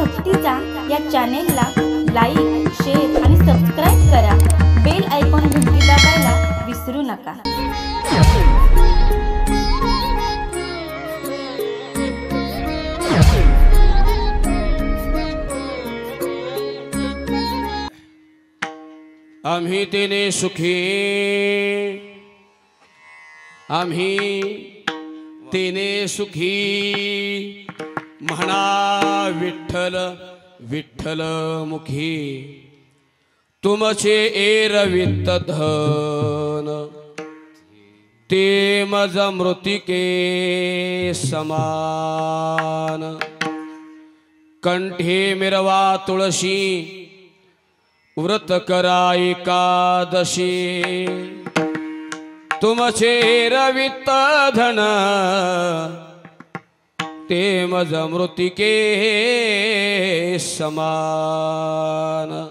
भक्तीचा या चॅनेलला like, share आणि सबस्क्राईब करा. बेल आयकॉन घंटी दाबायला विसरू नका. आम्ही तेने सुखी, आम्ही तेने सुखी, म्हणा विठ्ठल विठ्ठल मुखी. तुमचे एरवित धन ते मज मृतिके समान. कंठे मिरवा तुळशी, व्रत करा एकादशी. तुमचे रवित धन ते मज मृतिके समान.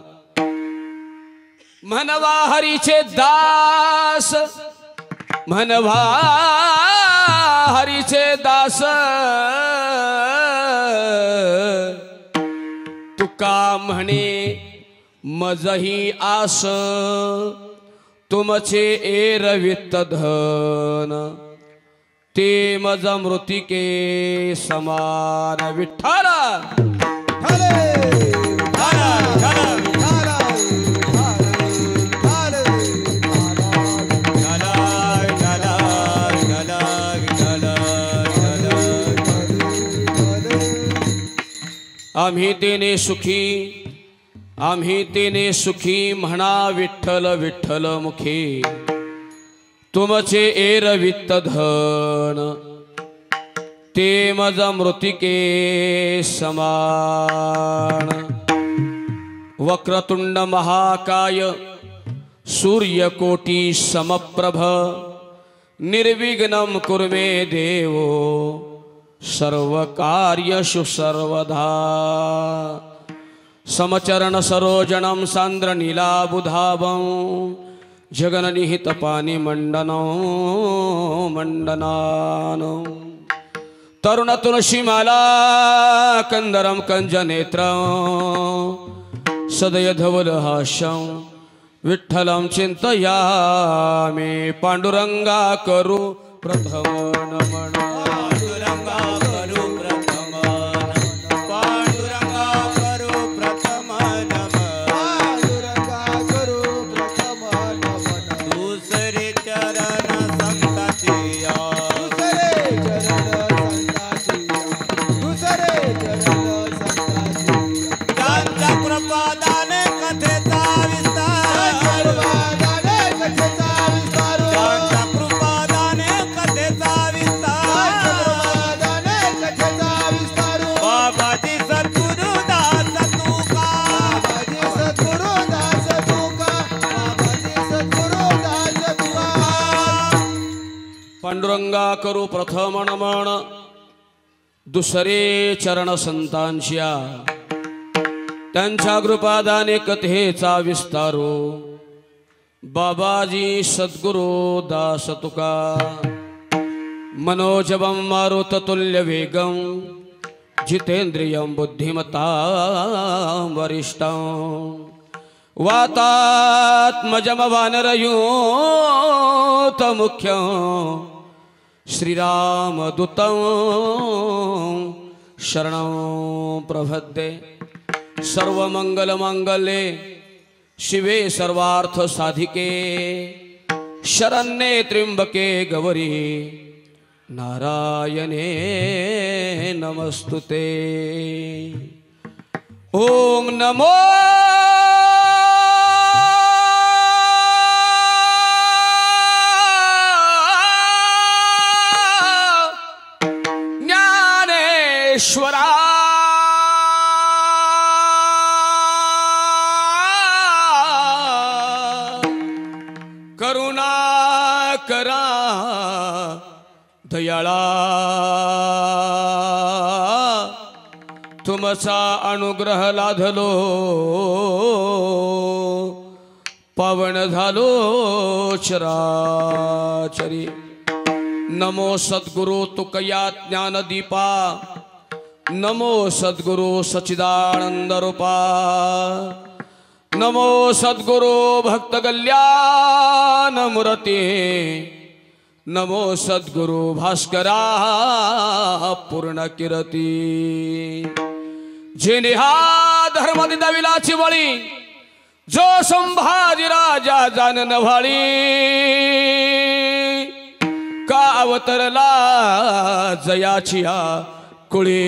म्हणवा हरीचे दास, म्हणवा हरीचे दास. तुका म्हणे मजही आस. तुमचे एरवित धन ते मज मृतिके समान. विठ्ठल आम्ही तेने सुखी, आम्ही तेने सुखी, म्हणा विठ्ठल विठ्ठल मुखी. तुमचे एरवित धन ते मज मृतिके समान. वक्रतुंड महाकाय सूर्यकोटी समप्रभ. निर्विघ्नं कुरु मे देवो सर्वकार्येषु सर्वदा. समचरण सरोजनं सांद्र नीलाबुधावं. जगन्निहित पानि मंडनं मंडनानं. तरुण तुलसीमाला कंदरं कंजनेत्रं. सदय धवल हास्यं विठ्ठलं चिंतयामि. पांडुरंगा करू प्रथम नमन. पांडुरंगा करू प्रथम नमन. दुसरे चरण संतांच्या त्यांच्या कृपादाने कथेचा विस्तारो. बाबाजी सद्गुरु दास तुका. मनोजवं मारुततुल्य वेगं. जितेंद्रियं बुद्धिमतां वरिष्ठं. वातात्मजं वानरयूत मुख्यं. श्रीरामदूतं शरणं प्रपद्ये. सर्वमंगलमांगल्ये शिवे सर्वार्थसाधिके. शरण्ये त्र्यंबके गौरी नारायणे नमस्तुते. ओम नमो ज्ञानेश्वरा. करुणा करा दयाळा. तुमचा अनुग्रह लाधलो. पावन झालो चराचरी। नमो सद्गुरु तुकया ज्ञानदीपा नमो सद्गुरु सच्चिदानंद रूपा नमो सद्गुरु भक्त कल्याण मूर्ती नमो सद्गुरु भास्करा पूर्ण कीर्ती जेने हा धर्म दिदाविलाची बळी जो संभाजी राजा जानन व्हाळी का अवतरला जयाची कुळी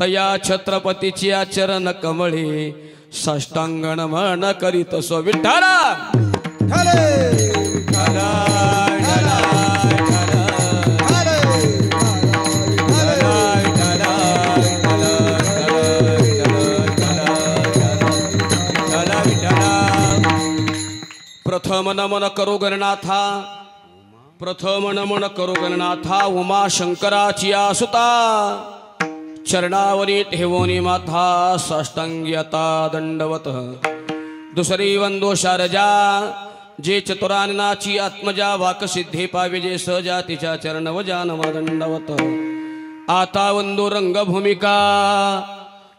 तया छत्रपतीची चरण कमळे साष्टांगण मन करीत सो विठ्ठला प्रथम नमन करो गणनाथा प्रथम नमन करो गणनाथा उमा शंकराची सुता चरणावरी ठेवोनी माथा साष्टांग्यता दंडवत दुसरी वंदो शारजा जे चतुराननाची आत्मजा वाक सिद्धे पावे जे सजातीच्या चरण वजा नम दंडवत आता वंदो रंगभूमिका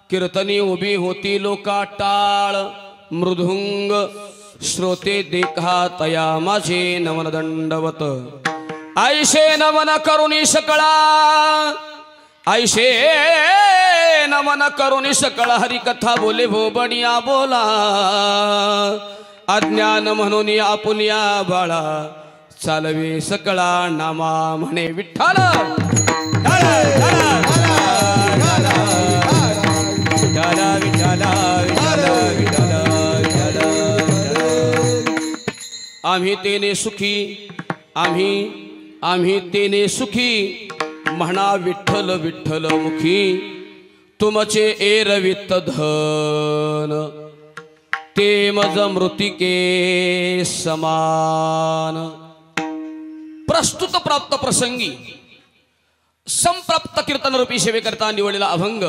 कीर्तनी उभी होती लोका टाळ मृदुंग श्रोते देखा तया माझे नमन दंडवत आयशे नमन करुणी सकळा आयशे नमन करुणी सकळा हरिकथा बोले भो बडिया बोला अज्ञान म्हणून आपुनिया बाळा चालवे सकळा नामा म्हणे विठ्ठल आम्ही तेने सुखी आम्ही तेने सुखी म्हणा विठ्ठल विठ्ठल मुखी तुमचे एरवित धन ते मज मृतिके समान प्रस्तुत प्राप्त प्रसंगी संप्राप्त कीर्तन रूपी सेवेकरता निवडलेला अभंग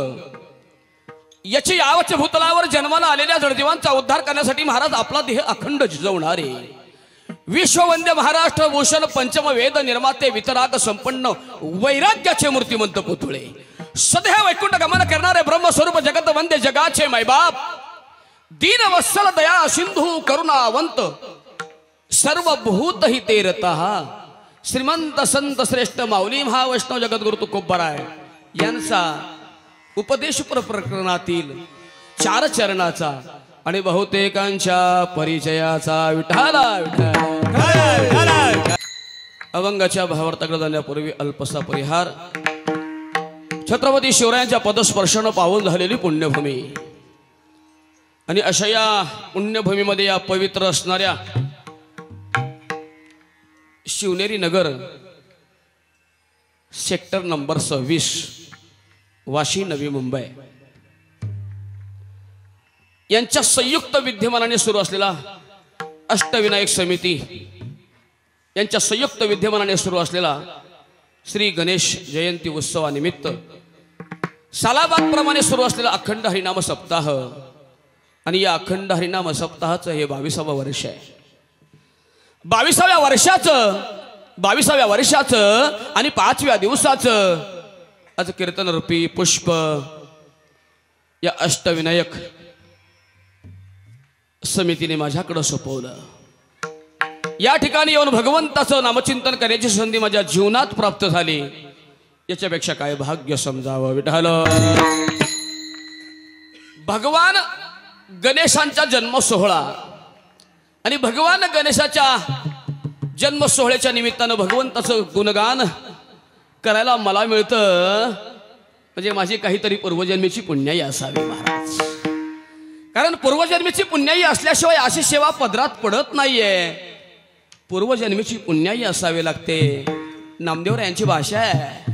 याची यावच भूतलावर जन्माला आलेल्या जडजीवांचा उद्धार करण्यासाठी महाराज आपला देह अखंड झिजवणारे विश्ववंद्य महाराष्ट्र भूषण पंचम वेद निर्माते वितराग संपन्न वैराग्याचे मूर्तिमंत पुतळे सदैव वैकुंठ गमन करणारे ब्रह्मस्वरूप जगत वंद्य जगाचे मैबाप दीन वत्सल दया सिंधू करुणावंत सर्व भूत हितेरता श्रीमंत संत श्रेष्ठ माऊली महावैष्णव जगद्गुरु तुकोबराय यांचा उपदेशपर प्रकरणातील 4 चरणाचा आणि बहुतेकांच्या परिचयाचा विठ्ठला अभंगाच्या भावार्थाकडे जाण्यापूर्वी अल्पसा परिहार छत्रपती शिवरायांच्या पदस्पर्शाने पावन झालेली पुण्यभूमी आणि अशा या पुण्यभूमीमध्ये या पवित्र असणाऱ्या शिवनेरी नगर सेक्टर नंबर 26 वाशी नवी मुंबई यांच्या संयुक्त विद्यमानाने सुरू असलेला अष्टविनायक समिती यांच्या संयुक्त विद्यमानाने सुरू असलेला श्री गणेश जयंती उत्सवानिमित्त सालाबाद प्रमाणे सुरू असलेला अखंड हरिनाम सप्ताह आणि या अखंड हरिनाम सप्ताहाचं हे 22वे वर्ष आहे 22व्या वर्षाचं आणि 5व्या दिवसाचं आज कीर्तन रूपी पुष्प या अष्टविनायक समितीने माझ्याकडे सोपवलं या ठिकाणी येऊन भगवंताचं नामचिंतन करण्याची संधी माझ्या जीवनात प्राप्त झाली याच्यापेक्षा काय भाग्य समजावं विठ्ठल भगवान गणेशांचा जन्म सोहळा आणि भगवान गणेशाच्या जन्म सोहळ्याच्या निमित्तानं भगवंताचं गुणगान करायला मला मिळतं म्हणजे माझी काहीतरी पूर्वजन्मीची पुण्याई असावी महाराज कारण पूर्वजन्मीची पुण्याई असल्याशिवाय अशी सेवा पदरात पडत नाहीये पूर्वजन्मीची पुण्याई असावी लागते नामदेव यांची भाषा आहे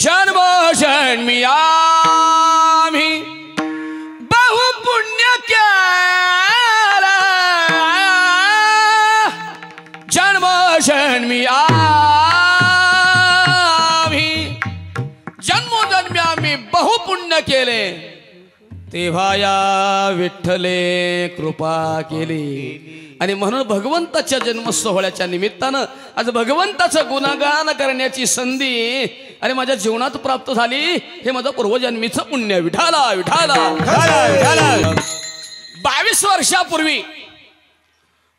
जन्म जन्मी आम्ही बहु पुण्य केला जन्म जन्मी आम्ही जन्मोजन्मी आम्ही बहु पुण्य केले तेव्हा या विठ्ठले कृपा केली आणि म्हणून भगवंताच्या जन्म सोहळ्याच्या निमित्तानं आज भगवंताचं गुणगान करण्याची संधी आणि माझ्या जीवनात प्राप्त झाली. हे माझं पूर्वजन्मीचं पुण्य. विठाला विठाला. 22 वर्षापूर्वी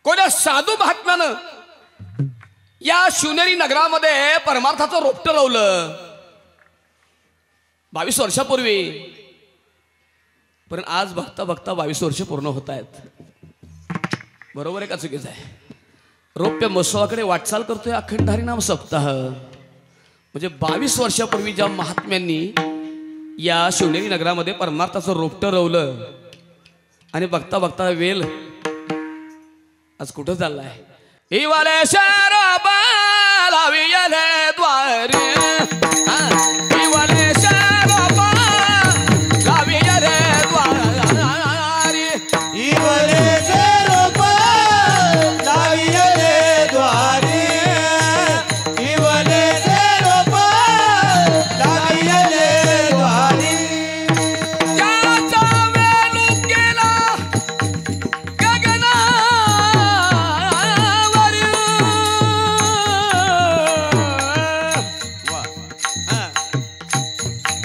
कोणा साधू महात्म्यानं या शिवनेरी नगरामध्ये परमार्थाचं रोपटं लावलं 22 वर्षापूर्वी. पण आज बघता बघता 22 वर्ष पूर्ण होत आहेत. बरोबर आहे का चुकीचं आहे? रौप्य महोत्सवाकडे वाटचाल करतोय अखंड हरिनाम सप्ताह. म्हणजे 22 वर्षापूर्वी ज्या महात्म्यांनी या शिवनेरी नगरामध्ये परमार्थाचं रोपटं रवलं आणि बघता बघता वेल आज कुठं चाललाय? इवाले शराबा लाविले द्वारे इवाले शराबा लाविले द्वारे इवाले शराबा लाविले द्वारे इवाले शराबा लाविले द्वारे ज्याचा वेल गेला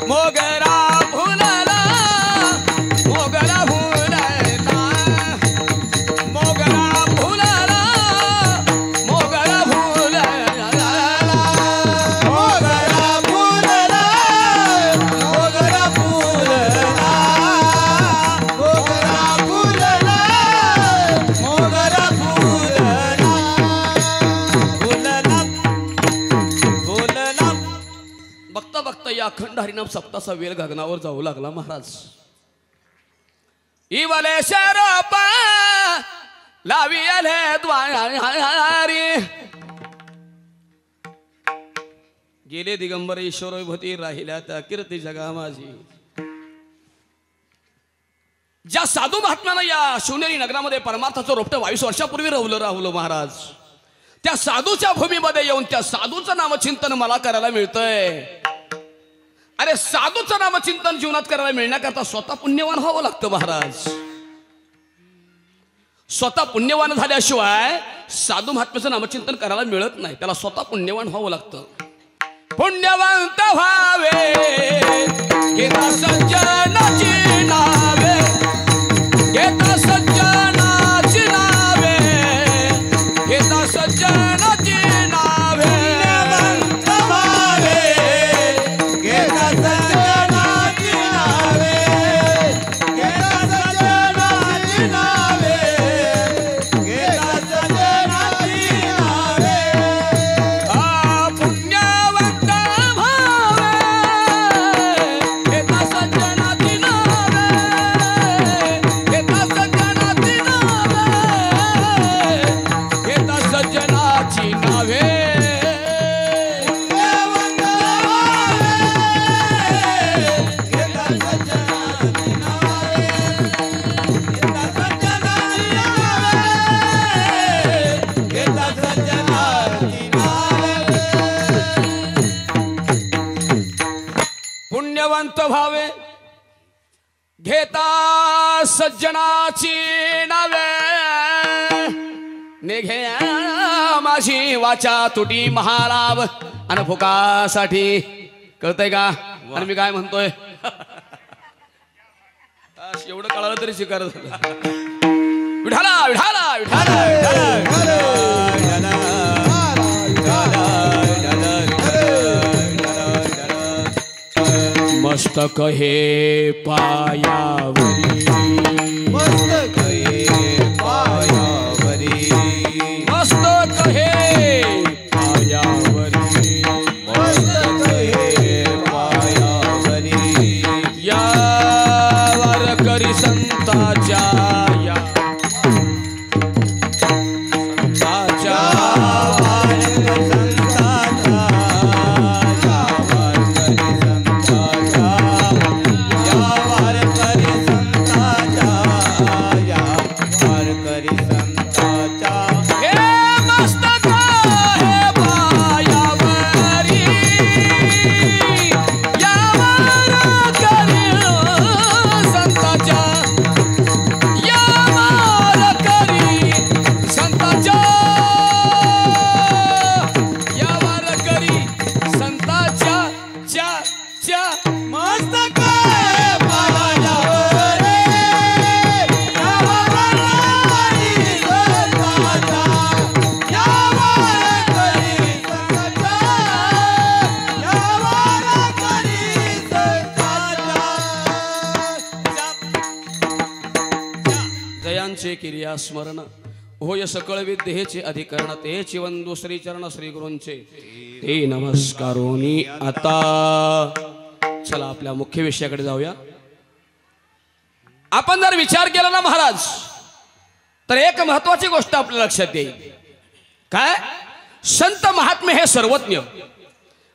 मोगरा फुलला मोगरा फुलला मोगरा फुलला मोगरा फुलला मोगरा फुलला मोगरा फुलला मोगरा फुलला मोगरा फुलला फुलला बघता बघता या अखंड हरिनाम सप्ताचा वेळ गगनावर जाऊ लागला महाराज. इवाले शराबा लाविले द्वारे गेले दिगंबर ईश्वर विभूती राहिल्या त्या कीर्ती जगा माझी. ज्या साधू महात्म्यानं या शिवनेरी नगरामध्ये परमार्थाचं रोपटं 22 वर्षापूर्वी राहुलं महाराज, त्या साधूच्या भूमीमध्ये येऊन त्या साधूचं नामचिंतन मला करायला मिळतंय. अरे साधूचं नामचिंतन जीवनात करायला मिळण्याकरता स्वतः पुण्यवान व्हावं लागतं महाराज. स्वतः पुण्यवान झाल्याशिवाय साधू महात्म्याचं नामचिंतन करायला मिळत नाही. त्याला स्वतः पुण्यवान व्हावं लागतं. पुण्यवंत व्हावे घेता सज्जनाची नावे घेता सज्जनाची नावे घेता सज्जनाची नावे पुण्यवंत व्हावे घेता सज्जनाची नावे घेता सज्जनाची नावे घेता सज्जनाची नावे पुण्यवंत व्हावे घेता सज्जनाची नावे घेता सज्जनाची नावे घेता सज्जनाची नावे. पुण्यवंत व्हावे घेता सज्जनाची नावे निघे माझी वाचा तुटी महालाभ आणि फुकासाठी. कळतंय का? आणि मी काय म्हणतोय एवढं कळालं तरी स्वीकार झालं. विठाला विठाला विठाला मस्तक हे पायावरी मस्तक हे पायावरी मस्तक हे पायावरी मस्तक हे पायावरी या वारकरी संताच्या या संताच्या या वारकरी संताच्या च्या मस्तक पायावर जयांचे किरिया स्मरण होय सकळ विद्येचे अधिकरण तेचे वंदू श्री चरण श्री गुरूंचे ते नमस्कारोनी. आता चला आपल्या मुख्य विषयाकडे जाऊया. आपण जर विचार केला ना महाराज तर एक महत्वाची गोष्ट आपल्या लक्षात येईल. काय? संत महात्मे हे सर्वज्ञ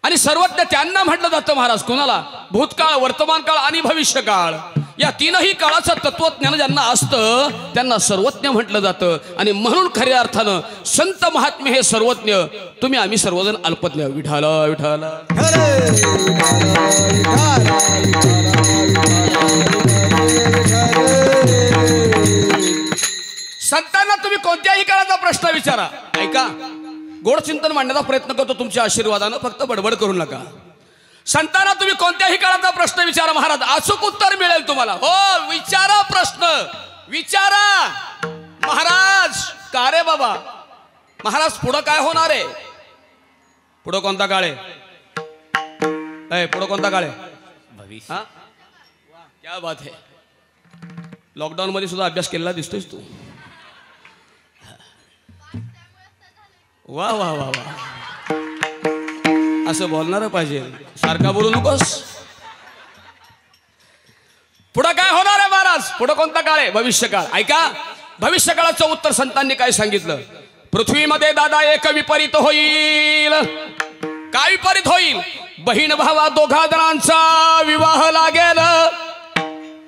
आणि सर्वज्ञ त्यांना म्हटलं जातं महाराज. कोणाला? भूतकाळ, वर्तमान काळ आणि भविष्य काळ या तीनही काळाचं तत्वज्ञान ज्यांना असतं त्यांना सर्वज्ञ म्हटलं जातं. आणि म्हणून खऱ्या अर्थानं संत महात्मे हे सर्वज्ञ, तुम्ही आम्ही सर्वजण अल्पज्ञ. विठाल विठाल. संतांना तुम्ही कोणत्याही काळाचा प्रश्न विचारा. ऐका, गोड चिंतन मांडण्याचा प्रयत्न करतो तुमच्या आशीर्वादानं, फक्त बडबड करू नका. संतांना तुम्ही कोणत्याही काळाचा प्रश्न विचारा महाराज, अचूक उत्तर मिळेल तुम्हाला. हो, विचारा प्रश्न, विचारा महाराज. का रे बाबा महाराज, पुढं काय होणार आहे? पुढं कोणता काळ आहे? पुढं कोणता काळ आहे? भविष्य. हा, क्या बात है. लॉकडाऊन मध्ये सुद्धा अभ्यास केलेला दिसतोयस तू. वा वा वा वा. असं बोलणार पाहिजे, सारखा बोलू नकोस. पुढं काय होणार आहे महाराज? पुढं कोणता काळ आहे? भविष्य काळ. ऐका, भविष्य काळाचं उत्तर संतांनी काय सांगितलं? पृथ्वीमध्ये दादा एक विपरीत होईल. काय विपरीत होईल? बहीण भावा दोघा जणांचा विवाह लागेल.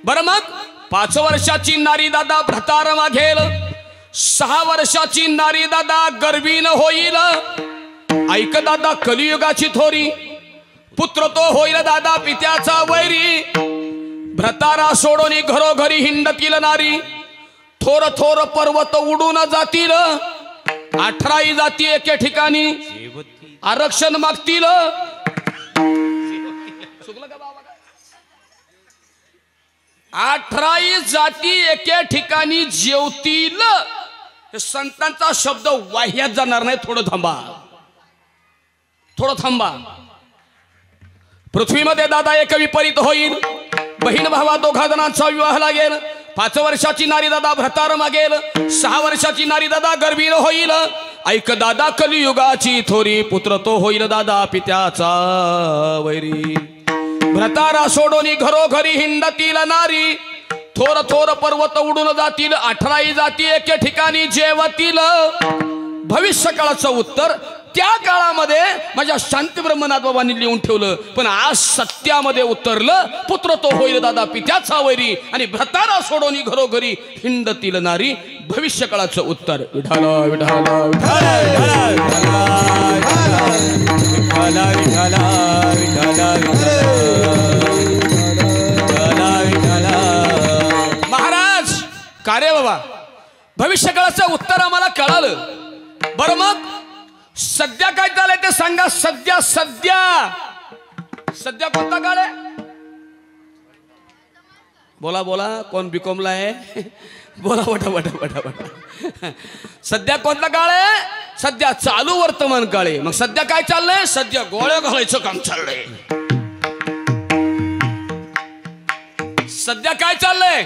बरं, मग 5 वर्षाची नारी दादा भ्रतार मागेल. 6 वर्षाची नारी दादा गर्भीण होईल. ऐक दादा कलियुगाची थोरी, पुत्र तो होईल दादा पित्याचा वैरी. भ्रतारा सोडून घरोघरी हिंडतील नारी, थोर थोर पर्वत उडून जातील. 18 जाती एके ठिकाणी आरक्षण मागतील. 18 जाती एके ठिकाणी जेवतील. हे संतांचा शब्द वाह्यात जाणार नाही. थोडं थांबा, थोडं थांबा. पृथ्वीमध्ये दादा एक विपरीत होईल. बहीण भावा दोघा जणांचा विवाह लागेल. 5 वर्षाची नारी दादा भ्रतार मागेल. 6 वर्षाची नारी दादा गर्भीण होईल. ऐक दादा कलियुगाची थोरी, पुत्र तो होईल दादा पित्याचा वैरी. भ्रतारा सोडून घरोघरी हिंडतील नारी, थोर थोर पर्वत उडून जातील. 18 जाती एके ठिकाणी जेवतील. भविष्य काळाचं उत्तर त्या काळामध्ये माझ्या शांती ब्रह्मनाथ बाबांनी लिहून ठेवलं, पण आज सत्यामध्ये उतरलं. पुत्र तो होईल दादा पित्याचा वैरी आणि भ्रतारा सोडून घरोघरी हिंडतील नारी. भविष्य काळाचं उत्तर. विठाल विठाल महाराज. का रे बाबा, भविष्य काळाचं उत्तर आम्हाला कळालं. बरं, मग सध्या काय चाललंय ते सांगा. सध्या सध्या सध्या कोणता काळ आहे? बोला बोला. कोण बीकॉमला आहे? बोला बटा बटा बटा बटा. सध्या कोणता काळ आहे? सध्या चालू वर्तमान काळ आहे. मग सध्या काय चाललंय? सध्या गोळ्या घालायचं काम चाललंय. सध्या काय चाललंय?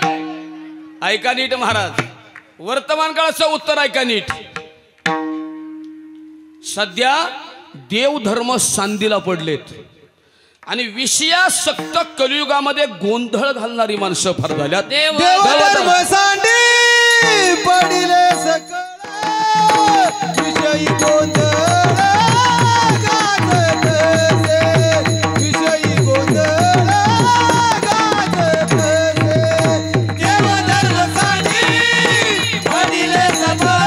ऐका नीट महाराज, वर्तमान काळाचं उत्तर ऐका नीट. सध्या देवधर्म सांदीला पडलेत आणि विषयासक्त कलियुगामध्ये गोंधळ घालणारी माणसं फार झाल्या. देवधर्म सांडी पडिले सकळ, विषयी गोंधळ गाजत असे, विषयी गोंधळ गाजत असे. देवधर्म सांडी पडिले सकळ,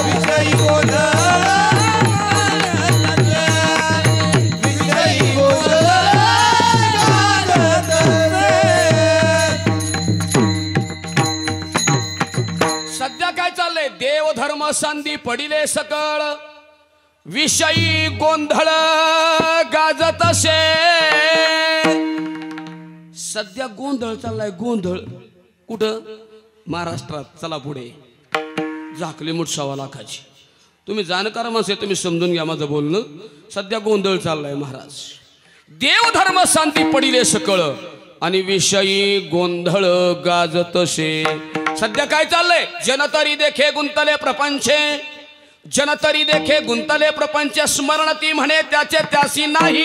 विषयी गोंधळ देवधर्म सांदी पडिले सकळ, विषयी गोंधळ गाजत असे. सध्या गोंधळ चाललाय, गोंधळ कुठं? महाराष्ट्रात. चला पुढे. झाकली मुठ 1.25 लाखाची. तुम्ही जाणकार माणसं आहे, तुम्ही समजून घ्या माझं बोलणं. सध्या गोंधळ चाललाय महाराज. देव धर्म शांती पडिले सकळ आणि विषयी गोंधळ गाजतसे. सध्या काय चाललंय? जनतरी देखे गुंतले प्रपंचे, जनतरी देखे गुंतले प्रपंच, स्मरण ती म्हणे त्याचे त्यासी नाही.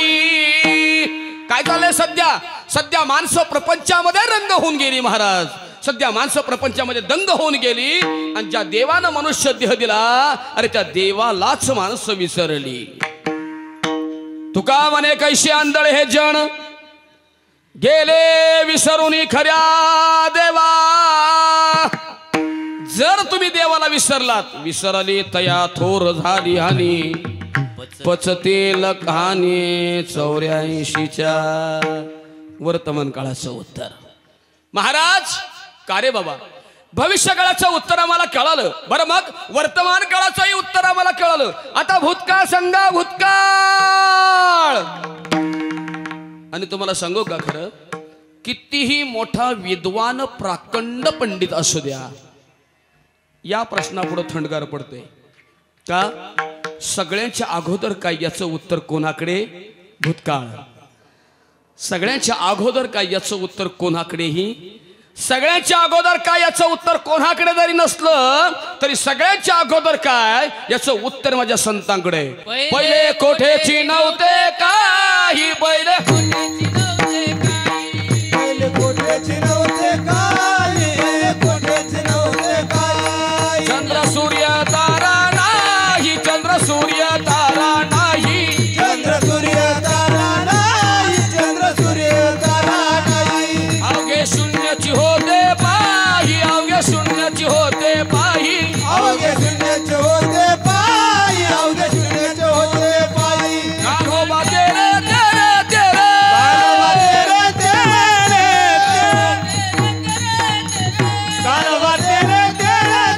काय चाललंय सध्या? सध्या माणसं प्रपंचामध्ये रंग होऊन गेली महाराज. सध्या माणसं प्रपंचामध्ये दंग होऊन गेली आणि ज्या देवानं मनुष्य देह दिला, अरे त्या देवालाच माणसं विसरली. तुका म्हणे कैसे आंधळे हे जण, गेले विसरून खऱ्या देवा. जर तुम्ही देवाला विसरलात, विसरली तया थोर झाली हानी, पचतेल कहाणी 84च्या वर्तमान काळाचं उत्तर. महाराज का रे बाबा, भविष्य काळाचं उत्तर आम्हाला कळालं, बरं मग वर्तमान काळाचंही उत्तर आम्हाला कळालं. आता भूतकाळ सांगा, भूतकाळ. आणि तुम्हाला सांगू का, खरं कितीही मोठा विद्वान प्राकंड पंडित असू द्या, या प्रश्नापुढे थंडगार पडते का? सगळ्यांच्या अगोदर काय याचं उत्तर कोणाकडे? भूतकाळ. सगळ्यांच्या अगोदर काय याचं उत्तर कोणाकडेही? सगळ्यांच्या अगोदर काय याचं उत्तर कोणाकडे जरी नसलं तरी सगळ्यांच्या अगोदर काय याचं उत्तर माझ्या संतांकडे. पहिले कोठेची नव्हते काही, पहिले कोठेची नव्हते काही, कोठेची नव्हते काही. चंद्र सूर्य तारा नाही, चंद्र सूर्य तारा नाही, चंद्र सूर्य तारा नाही, चंद्र सूर्य तारा नाही. अवघे शून्याची होते पाही, अवघे शून्याची होते पाही, अवघे शून्याचे होते पायी, अवघे शून्याचे होते पायी. कान्होबा तेरे तेरे तेरे, कान्होबा तेरे तेरे कान्होबा तेरे तेरे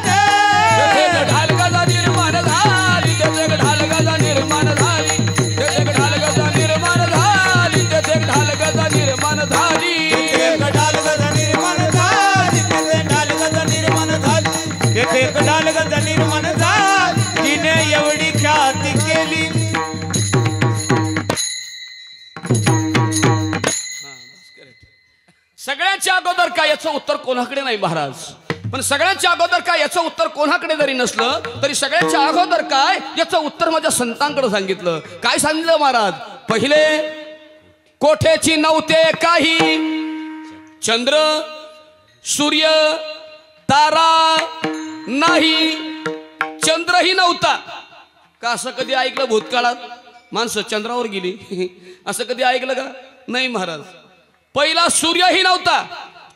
तेथे ढालगजा निर्माण झाली, तेथे ढालगजा निर्माण झाली, तेथे ढालगजा निर्माण झाली, तेथे ढालगजा निर्माण झाली. एक ढालगजा निर्माण झाली, तिथे ढालगजा निर्माण झाली, तिथे एक ढालगजा निर्माण झाली. तिने एवढी ख्याती केली. सगळ्यांच्या अगोदर काय याचं उत्तर कोणाकडे नाही महाराज. पण सगळ्यांच्या अगोदर काय याचं उत्तर कोणाकडे जरी नसलं तरी सगळ्यांच्या अगोदर काय याचं उत्तर माझ्या संतांकडे सांगितलं. काय सांगितलं महाराज? पहिले कोठेची नव्हते काही, चंद्र सूर्य तारा नाही, चंद्रही नव्हता. का असं कधी ऐकलं भूतकाळात? माणसं चंद्रावर गेली असं कधी ऐकलं का? नाही महाराज. पहिला सूर्यही नव्हता,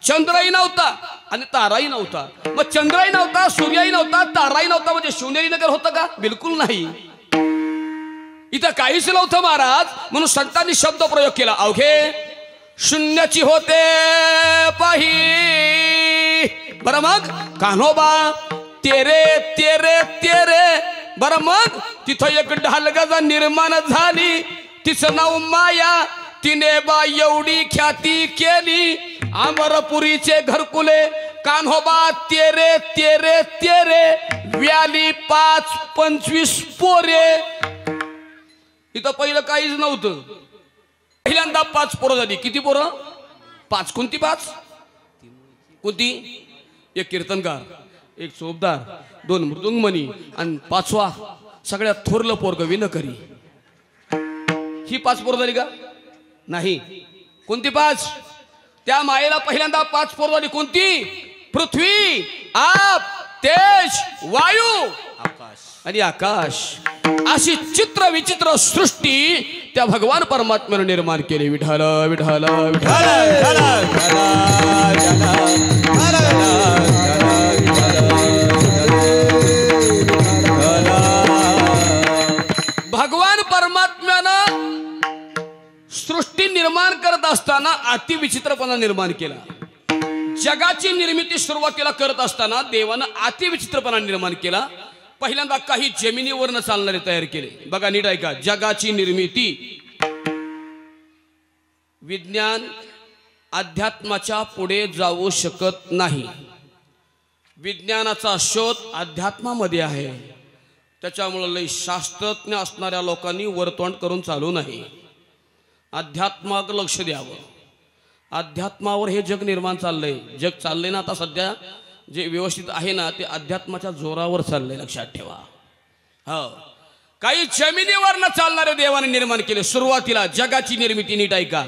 चंद्रही नव्हता आणि ताराही नव्हता. मग चंद्रही नव्हता, सूर्यही नव्हता, ताराही नव्हता म्हणजे शिवनेरी नगर होतं का? बिलकुल नाही. इथं काहीच नव्हतं महाराज. म्हणून संतांनी शब्द प्रयोग केला, अवघे शून्याची होते पाही. बरं मग कान्होबा तेरे तेरे तेरे. बरं मग तिथं एक ढालगजा निर्माण झाली, तिचं नाव माया. तिने बा एवढी ख्याती केली, अमरपुरीचे घरकुले. कान्होबा तेरे तेरे तेरे, व्याली 5-25 पोरे. इथं पहिलं काहीच नव्हतं. पहिल्यांदा 5 पोरं झाली. किती पोरं? 5. कोणती 5? कोणती? एक कीर्तनकार, एक चोपदार, 2 मृदुंगमणी आणि 5वा सगळ्यात थोरलं पोरग विनकरी. ही 5 पोरं झाली का? नाही. कोणती 5? त्या मायेला पहिल्यांदा 5 पोरं झाली. कोणती? पृथ्वी, आप, तेज, वायू आणि आकाश. अशी चित्र विचित्र सृष्टी त्या भगवान परमात्म्याने निर्माण केली. विठ्ठल विठ्ठल विठ्ठल. भगवान परमात्म्यानं सृष्टी निर्माण करत असताना अतिविचित्रपणा निर्माण केला. जगाची निर्मिती सुरुवातीला करत असताना देवानं अतिविचित्रपणा निर्माण केला. पहिल्यांदा काही जमिनीवरनं चालणारे तयार केले. बघा नीट ऐका. जगाची निर्मिती विज्ञान अध्यात्माच्या पुढे जाऊ शकत नाही. विज्ञानाचा शोध अध्यात्मामध्ये आहे. त्याच्यामुळे लई शास्त्रज्ञ असणाऱ्या लोकांनी वरतोंड करून चालू नाही. अध्यात्माकडे लक्ष द्यावं. अध्यात्मावर हे जग निर्माण चाललंय. जग चाललंय ना आता सध्या जे व्यवस्थित आहे ना ते अध्यात्माच्या जोरावर चाललंय, लक्षात ठेवा. हो, काही जमिनीवरनं चालणारे देवाने निर्माण केले. सुरुवातीला जगाची निर्मिती नीट ऐका.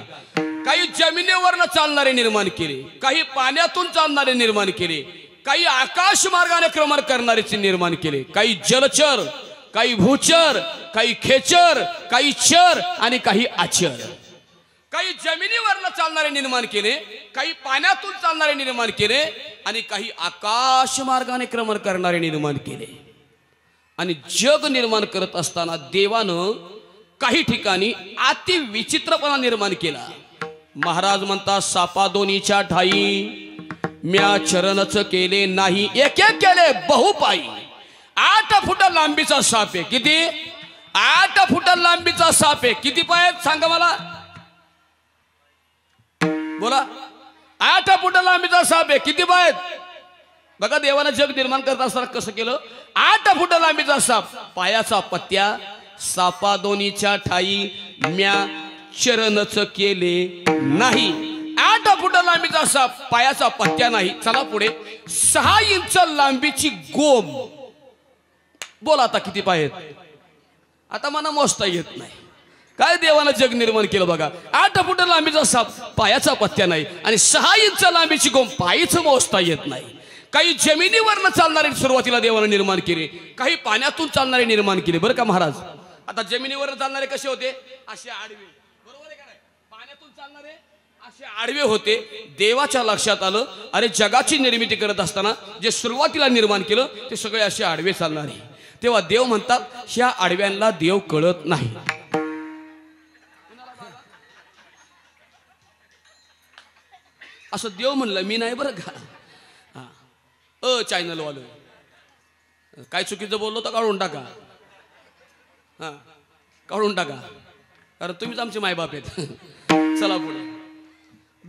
काही जमिनीवरनं चालणारे निर्माण केले, काही पाण्यातून चालणारे निर्माण केले, काही आकाश मार्गाने क्रमण करणारे निर्माण केले, काही जलचर, काही भूचर, काही खेचर, काही चर आणि काही आचर. काही जमिनीवरनं चालणारे निर्माण केले, काही पाण्यातून चालणारे निर्माण केले आणि काही आकाश मार्गाने क्रमण करणारे निर्माण केले. आणि जग निर्माण करत असताना देवानं काही ठिकाणी अति विचित्रपणा निर्माण केला. महाराज म्हणतात, सापा दोन्हीच्या ठाई म्या चरणच केले नाही, एक एक केले बहुपाई. 8 फूट लांबीचा साप आहे. किती? 8 फूट लांबीचा साप आहे. किती पाय आहेत सांगा मला, बोला. 8 फूट लांबीचा साप आहे. किती पाय आहेत? बघा, देवानं जग निर्माण करत असताना कसं केलं. 8 फूट लांबीचा साप, पायाचा पत्त्या, सापा दोन्हीच्या ठाई म्या चरणच केले नाही. 8 फूट लांबीचा साप, पायाचा पत्त्या नाही. चला पुढे. 6 इंच लांबीची गोम. बोला आता किती पाय आहेत? आता मला मोजता येत नाही. काय देवानं जग निर्माण केलं बघा. 8 फूट लांबीचा साप, पायाचा पत्त्या नाही आणि 6 इंच लांबीची गोम, पायीच मोजता येत नाही. काही जमिनीवरनं चालणारे सुरुवातीला देवानं निर्माण केले, काही पाण्यातून चालणारे निर्माण केले. बरं का महाराज, आता जमिनीवर चालणारे कसे होते? असे आडवे. बरोबर आहे का नाही? पाण्यातून चालणारे असे आडवे होते. देवाच्या लक्षात आलं, अरे जगाची निर्मिती करत असताना जे सुरुवातीला निर्माण केलं ते सगळे असे आडवे चालणारे. तेव्हा देव म्हणतात, ह्या आडव्यांना देव कळत नाही. असं देव म्हणलं, मी नाही बरं का. चॅनल वालं काय चुकीचं बोललो तर काढून टाका. हां, काढून टाका, कारण तुम्हीच आमचे मायबाप आहेत. चला पुढे.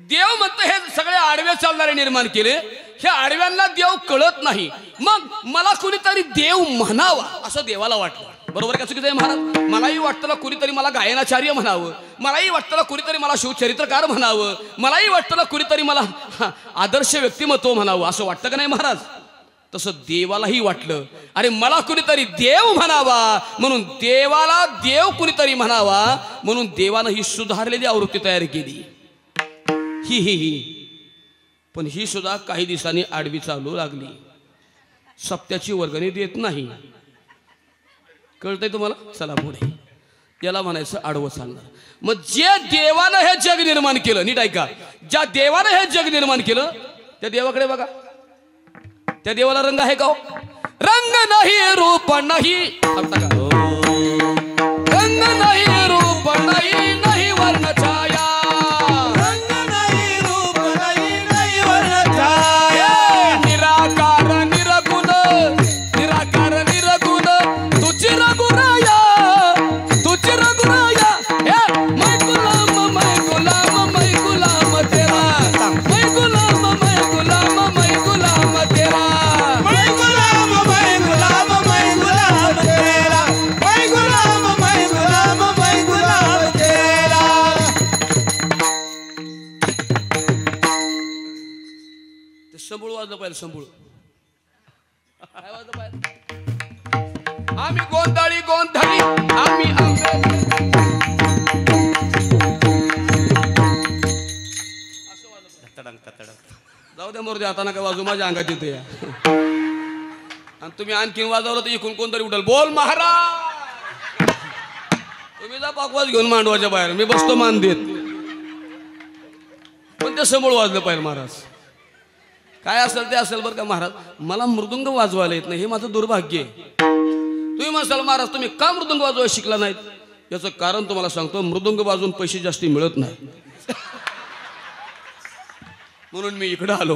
देव म्हणतो हे सगळे आडवे चालणारे निर्माण केले, ह्या आडव्यांना देव कळत नाही. मग मला कुणीतरी देव म्हणावा असं देवाला वाटलं. बरोबर का चुकीचं आहे महाराज? मलाही वाटतं कुणीतरी मला गायनाचार्य म्हणावं, मलाही वाटतं कुणीतरी मला शिवचरित्रकार म्हणावं, मलाही वाटतं कुणीतरी मला आदर्श व्यक्तिमत्व म्हणावं, असं वाटतं का नाही महाराज? तसं देवालाही वाटलं, अरे मला कुणीतरी देव म्हणावा, म्हणून देवाला देव कुणीतरी म्हणावा, म्हणून देवानं ही सुधारलेली आवृत्ती तयार केली. ही पण ही सुद्धा काही दिवसांनी आडवी चालू लागली. सप्त्याची वर्गणी देत नाही. कळतंय तुम्हाला? चला पुढे. याला म्हणायचं आडवं चालणार. मग जे देवानं हे जग निर्माण केलं, नीट ऐका, ज्या देवानं हे जग निर्माण केलं त्या देवाकडे बघा. त्या देवाला रंग आहे का? रंग नाही, रूप नाही, रंग नाही, रूप नाही, नाही वर्ण छाया. रंग नाही, रूप नाही, नाही वर्ण छाया. निराकार निरगुण, निराकार निरगुण, तुझी रघुराया, तुझी रघुराया. मैं गुलाम, मैं गुलाम, मैं गुलाम तेरा, मैं गुलाम, मैं गुलाम, मैं गुलाम तेरा. मैं गुलाम, मैं गुलाम, मैं गुलाम तेरा, मैं गुलाम, मैं गुलाम, मैं गुलाम तेरा. ते संभूळ वाजलं पाहिजे. संभूळ काय वाजलं पाहिजे? आम्ही गोंधळी गोंधळी, आम्ही जाऊ द्या मोरदे, आता नका वाजू, माझ्या अंगात येते. आणि तुम्ही आणखीन वाजवलं तर इकडून कोणतरी उठल, बोल महाराज. तुम्ही जा पाकवाज घेऊन मांडवाच्या बाहेर, मी बसतो मान देत. पण ते समोर वाजलं पाहिजे महाराज. काय असेल ते असेल बरं का महाराज. मला मृदुंग वाजवायला येत नाही, हे माझं दुर्भाग्य आहे. तुम्ही म्हणाल महाराज तुम्ही का मृदुंग वाजवायला शिकला नाहीत? याचं कारण तुम्हाला सांगतो, मृदुंग वाजवून पैसे जास्ती मिळत नाही, म्हणून मी इकडं आलो.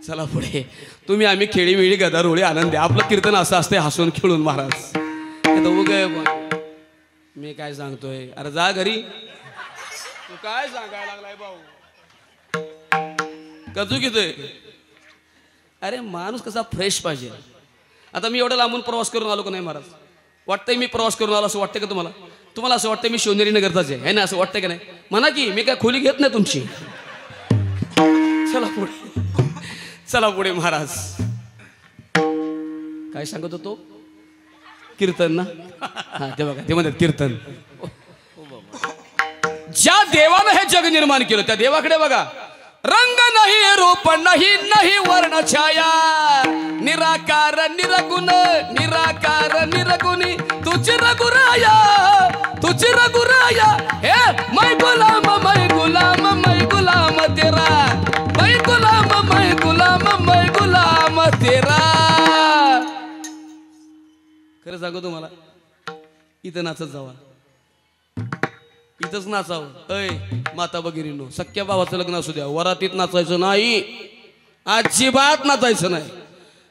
चला पुढे. तुम्ही आम्ही खेळीमेळी गदारोळी आनंद, आपलं कीर्तन असं असते हसून खेळून महाराज. मी काय सांगतोय, अरे जा घरी. तू काय सांगायला लागलाय भाऊ? कजू किती? अरे माणूस कसा फ्रेश पाहिजे. आता मी एवढा लांबून प्रवास करून आलो का नाही महाराज? वाटतंय मी प्रवास करून आलो असं वाटतं का तुम्हाला? तुम्हाला असं वाटतं मी शिवनेरी नगरचाच आहे ना? असं वाटतं का नाही? म्हणा की मी काय खोली घेत नाही तुमची. चला पुढे, चला पुढे महाराज. काय सांगत होतो? कीर्तन ना? हा ते बघा, ते म्हणतात कीर्तन. ज्या देवानं हे जग निर्माण केलं त्या देवाकडे बघा. रंग नाही, रूप नाही, नाही वर्ण छाया, निराकार निरगुण, निराकार निरगुणी, तुझी रघुराया, तुझी रघुराया. हे मैं गुलाम, मैं गुलाम, मैं गुलाम तेरा, मैं गुलाम, मैं गुलाम, मैं गुलाम तेरा. खरं सांगू तुम्हाला, इथं नाचत जावा, इथंच नाचावं. अय माता भगिनींनो, सख्या भावाचं लग्न असू द्या, वरातीत नाचायचं नाही, अजिबात नाचायचं नाही.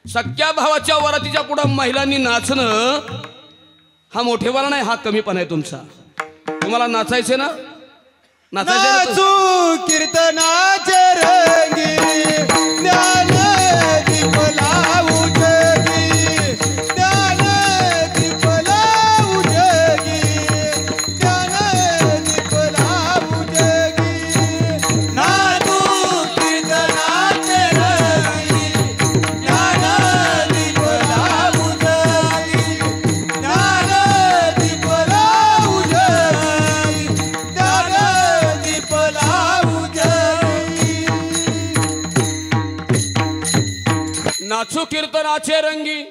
सख्या भावाच्या वरातीच्या पुढं महिलांनी नाचणं हा मोठेपणा नाही, हा कमीपणा आहे तुमचा. तुम्हाला नाचायचे ना? नाचू कीर्तनाचे रंगी, ज्ञान दीप लावू जगी, ज्ञान दीप लावू जगी, ज्ञान दीप लावू जगी. नाचू कीर्तनाचे रंगी, ज्ञान दीप लावू जगी, ज्ञान दीप लावू जगी, ज्ञान दीप लावू जगी. नाचू कीर्तनाचे रंगी,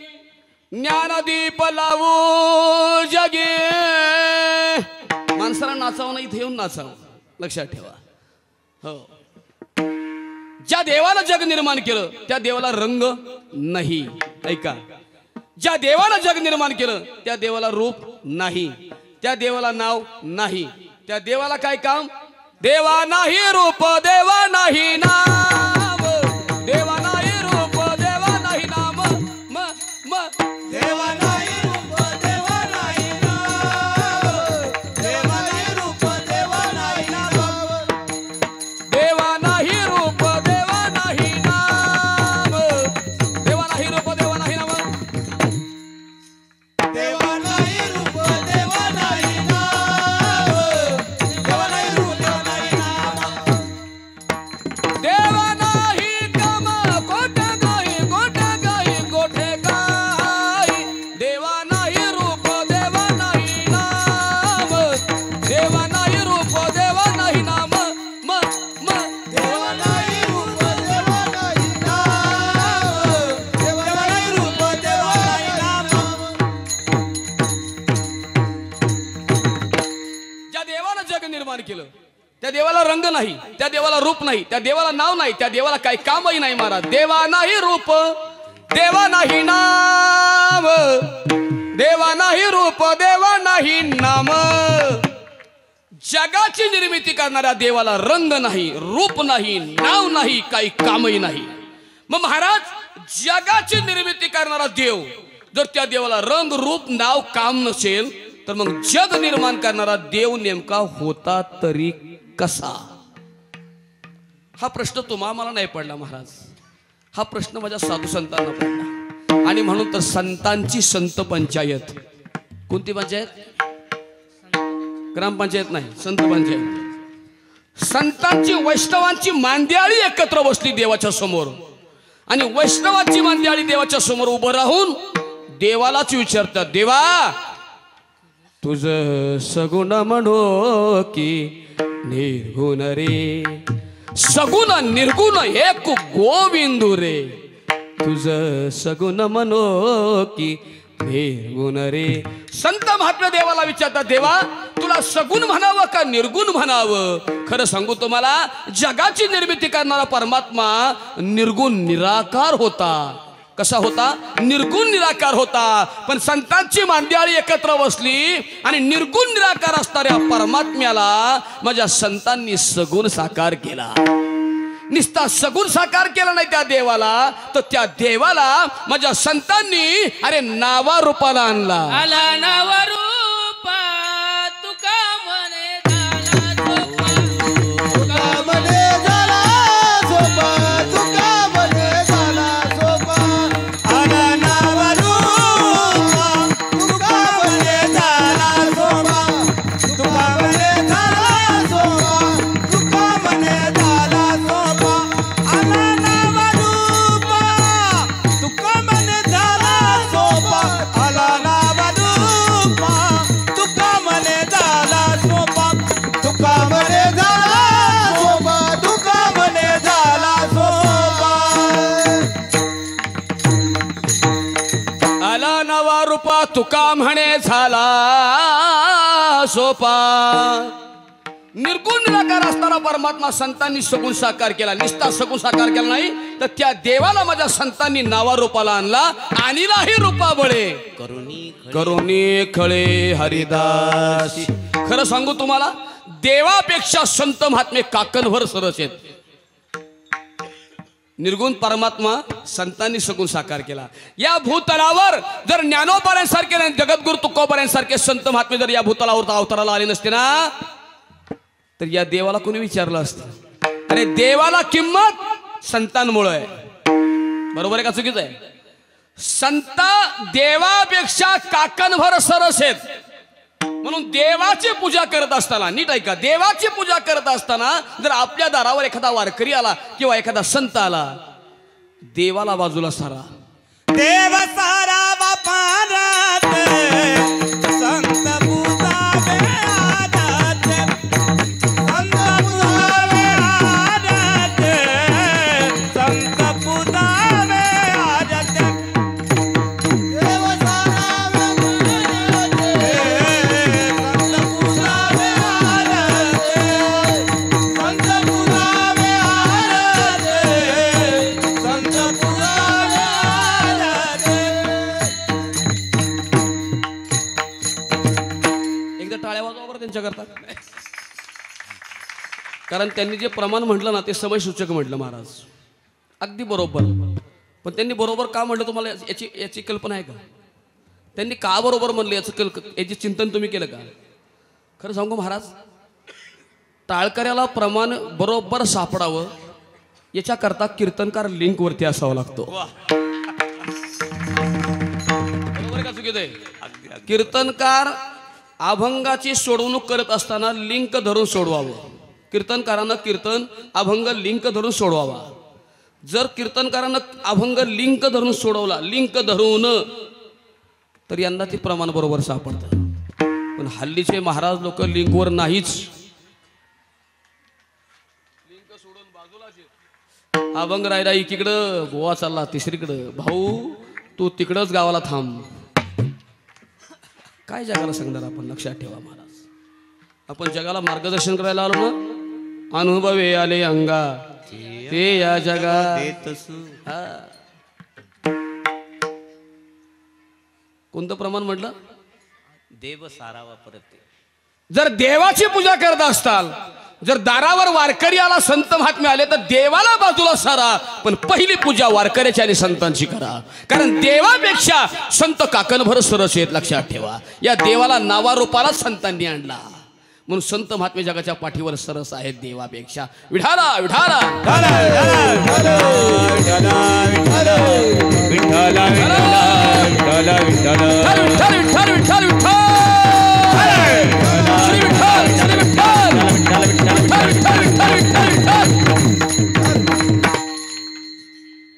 ज्ञानदीप लावू जगे. माणसाला नाचावं नाही, इथे येऊन नाचावं, लक्षात ठेवा. हो, ज्या देवाला जग निर्माण केलं त्या देवाला रंग नाही. ऐका, ज्या देवाला जग निर्माण केलं त्या देवाला रूप नाही, त्या देवाला नाव नाही, त्या देवाला काय काम? देवा नाही रूप, देवा नाही नाम, देवा नाही रूप, देवा नाही नाम. देवा नाही रूप, देवा नाही नाम, देवा नाही रूप, देवा नाही नाम, देवा नाही रूप, देवा नाही नाम, देवा नाही रूप, देवा नाही नाम, देवा नाही रूप, देवा नाही नाम, देवा नाही रूप, देवा नाही नाम. देवा नाही काम, कोठे गाई, कोठे गाई, कोठे गाई. देवा नाही रूप, देवा नाही नाम, देवा नाही रूप, देवा नाही नाम. देवा नाही रूप, देवा नाही नाम, देवा नाही रूप, देवा नाही नाम. ज्या देवाला जग निर्माण केलं त्या देवाला रंग नाही, त्या देवाला रूप नाही, त्या देवाला नाव नाही, त्या देवाला काही कामही नाही महाराज. देवा नाही रूप, देवा नाही नाम, देवा नाही रूप, देवा नाही नाम. जगाची निर्मिती करणाऱ्या देवाला रंग नाही, रूप नाही, नाव नाही, काही कामही नाही. मग महाराज जगाची निर्मिती करणारा देव जर त्या देवाला रंग, रूप, नाव, काम नसेल तर मग जग निर्माण करणारा देव नेमका होता तरी कसा? हा प्रश्न तुम्हा मला नाही पडला महाराज, हा प्रश्न माझ्या साधू संतांना पडला. आणि म्हणून तर संतांची संत पंचायत. कोणती पंचायत? ग्रामपंचायत नाही, संत पंचायत. संतांची, वैष्णवांची मांदियाळी एकत्र बसली देवाच्या समोर आणि वैष्णवांची मांदियाळी देवाच्या समोर उभं राहून देवालाच विचारतात, देवा तुझ सगुण म्हणो की निर्गुण रे, सगुण निर्गुण एक गोविंदू रे, तुझ सगुण म्हणो की निर्गुण रे. संत महात्मा देवाला विचारतात, देवा तुला सगुण म्हणावं का निर्गुण म्हणावं? खरं सांगू तुम्हाला, जगाची निर्मिती करणारा परमात्मा निर्गुण निराकार होता. कसा होता? निर्गुण निराकार होता. पण संतांची मांदियाळी एकत्र बसली आणि निर्गुण निराकार असणाऱ्या परमात्म्याला माझ्या संतांनी सगुण साकार केला. निस्ता सगुण साकार केला नाही त्या देवाला, तर त्या देवाला माझ्या संतांनी अरे नावा रूपाला आणला. आला नावा रूपा तुका म्हणे झाला झोपा. तुका म्हणे झाला सोपा. निर्गुण निराकार असताना परमात्मा संतांनी सगुण साकार केला. निस्ता सगुण साकार केला नाही तर त्या देवाला माझ्या संतांनी नावा रूपाला आणला. आणिलाही रूपा बळे करुणी खळे हरिदास. खरं सांगू तुम्हाला, देवापेक्षा संत महात्मे काकणभर सरस आहेत. निर्गुण परमात्मा संतांनी सगुण साकार केला. या भूतलावर जर ज्ञानोबाऱ्यांसारखे जगद्गुरु तुकोबाऱ्यांसारखे संत महात्मे जर या भूतलावर अवताराला आले नसते ना, तर या देवाला कोणी विचारलं असतं. अरे देवाला किंमत संतांमुळे आहे. बरोबर आहे का चुकीचं आहे? संत देवापेक्षा काकणभर सरस आहेत. म्हणून देवाची पूजा करत असताना, नीट ऐका, देवाची पूजा करत असताना जर आपल्या दारावर एखादा वारकरी आला किंवा एखादा संत आला, देवाला बाजूला सारा. देव सारा बापारात संत पूजावे आदात. संत पूजावे आदात. संत पूजावे आदात. देव सारा करतात. कारण त्यांनी जे प्रमाण म्हटलं ना ते समयसूचक म्हटलं महाराज. अगदी बरोबर. पण त्यांनी बरोबर का म्हटलं तुम्हाला याची कल्पना आहे का? त्यांनी का बरोबर म्हणलं याची चिंतन तुम्ही केलं का? खरं सांगू महाराज, टाळकऱ्याला प्रमाण बरोबर सापडावं याच्याकरता कीर्तनकार लिंक वरती असावा लागतो. बरोबर का चुकीचं आहे? कीर्तनकार अभंगाची सोडवणूक करत असताना लिंक धरून सोडवावं. कीर्तनकारांना कीर्तन अभंग लिंक धरून सोडवावा. जर कीर्तनकारांना अभंग लिंक धरून सोडवला, लिंक धरून, तर यंदा ते प्रमाण बरोबर सापडतं. पण हल्लीचे महाराज लोक लिंकवर नाहीच, लिंक सोडून बाजूलाच. अभंग राहिला एकीकडं, गोवा चालला तिसरीकडं. भाऊ तू तिकडंच गावाला थांब. काय जगाला सांगणार आपण? लक्षात ठेवा महाराज, आपण जगाला मार्गदर्शन करायला आलो ना. अनुभवे आले अंगा ते या जगात. कोणतं प्रमाण म्हटलं? देव सारा वापरते. जर देवाची पूजा करत असताल, जर दारावर वारकरी आला, संत महात्मे आले, तर देवाला बाजूला सारा. पण पहिली पूजा वारकऱ्याची आणि संतांची करा. कारण देवापेक्षा संत काकणभर सरस आहेत. लक्षात ठेवा, या देवाला नावारूपाला संतांनी आणला. म्हणून संत महात्मे जगाच्या पाठीवर सरस आहेत देवापेक्षा. विठाला विठाला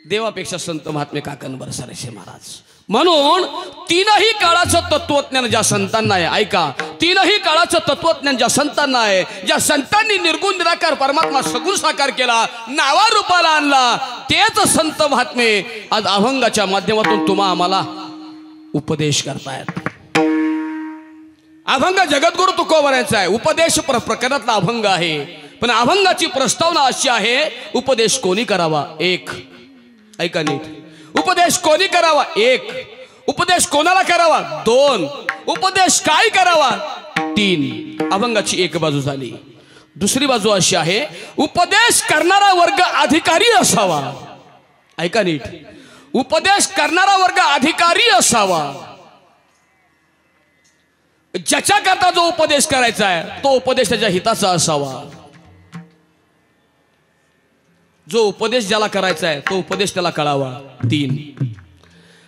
देवापेक्षा संत महात्मे काकणभर सरसे महाराज. म्हणून तीनही काळाचं तत्वज्ञान ज्या संतांना आहे, ऐका, तीनही काळाचं तत्वज्ञान ज्या संतांना आहे, ज्या संतांनी निर्गुण निराकार परमात्मा सगुण साकार केला, नावारूपाला आणला, तेच संत महात्मे आज अभंगाच्या माध्यमातून तुम्हा आम्हाला उपदेश करतायत. अभंग जगद्गुरु तुकोबाऱ्यांचा आहे. उपदेश प्रकरणातला अभंग आहे. पण अभंगाची प्रस्तावना अशी आहे, उपदेश कोणी करावा? एक. ऐका नीट, उपदेश कोणी करावा? एक. उपदेश कोणाला करावा? दोन. उपदेश काय करावा? तीन. अभंगाची एक बाजू झाली. दुसरी बाजू अशी आहे, उपदेश करणारा वर्ग अधिकारी असावा. ऐका नीट, उपदेश करणारा वर्ग अधिकारी असावा. ज्याच्याकरता जो उपदेश करायचा आहे तो उपदेश त्याच्या हिताचा असावा. जो उपदेश ज्याला करायचा आहे तो उपदेश त्याला कळावा. तीन.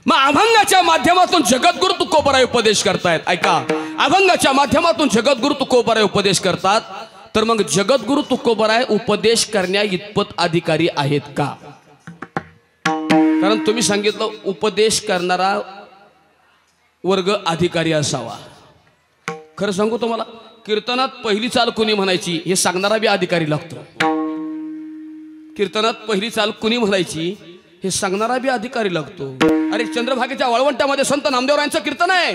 मग अभंगाच्या माध्यमातून जगद्गुरु तुकोबाराय उपदेश करतायत. ऐका, अभंगाच्या माध्यमातून जगद्गुरु तुकोबाराय उपदेश करतात. तर मग जगद्गुरु तुकोबाराय उपदेश करण्या इतपत अधिकारी आहेत का? कारण तुम्ही सांगितलं उपदेश करणारा वर्ग अधिकारी असावा. खरं सांगू तुम्हाला, कीर्तनात पहिली चाल कुणी म्हणायची हे सांगणारा बी अधिकारी लागतो. कीर्तनात पहिली चाल कुणी म्हणायची हे सांगणारा बी अधिकारी लागतो. अरे चंद्रभागेच्या वाळवंटामध्ये संत नामदेवरायांचं कीर्तन आहे.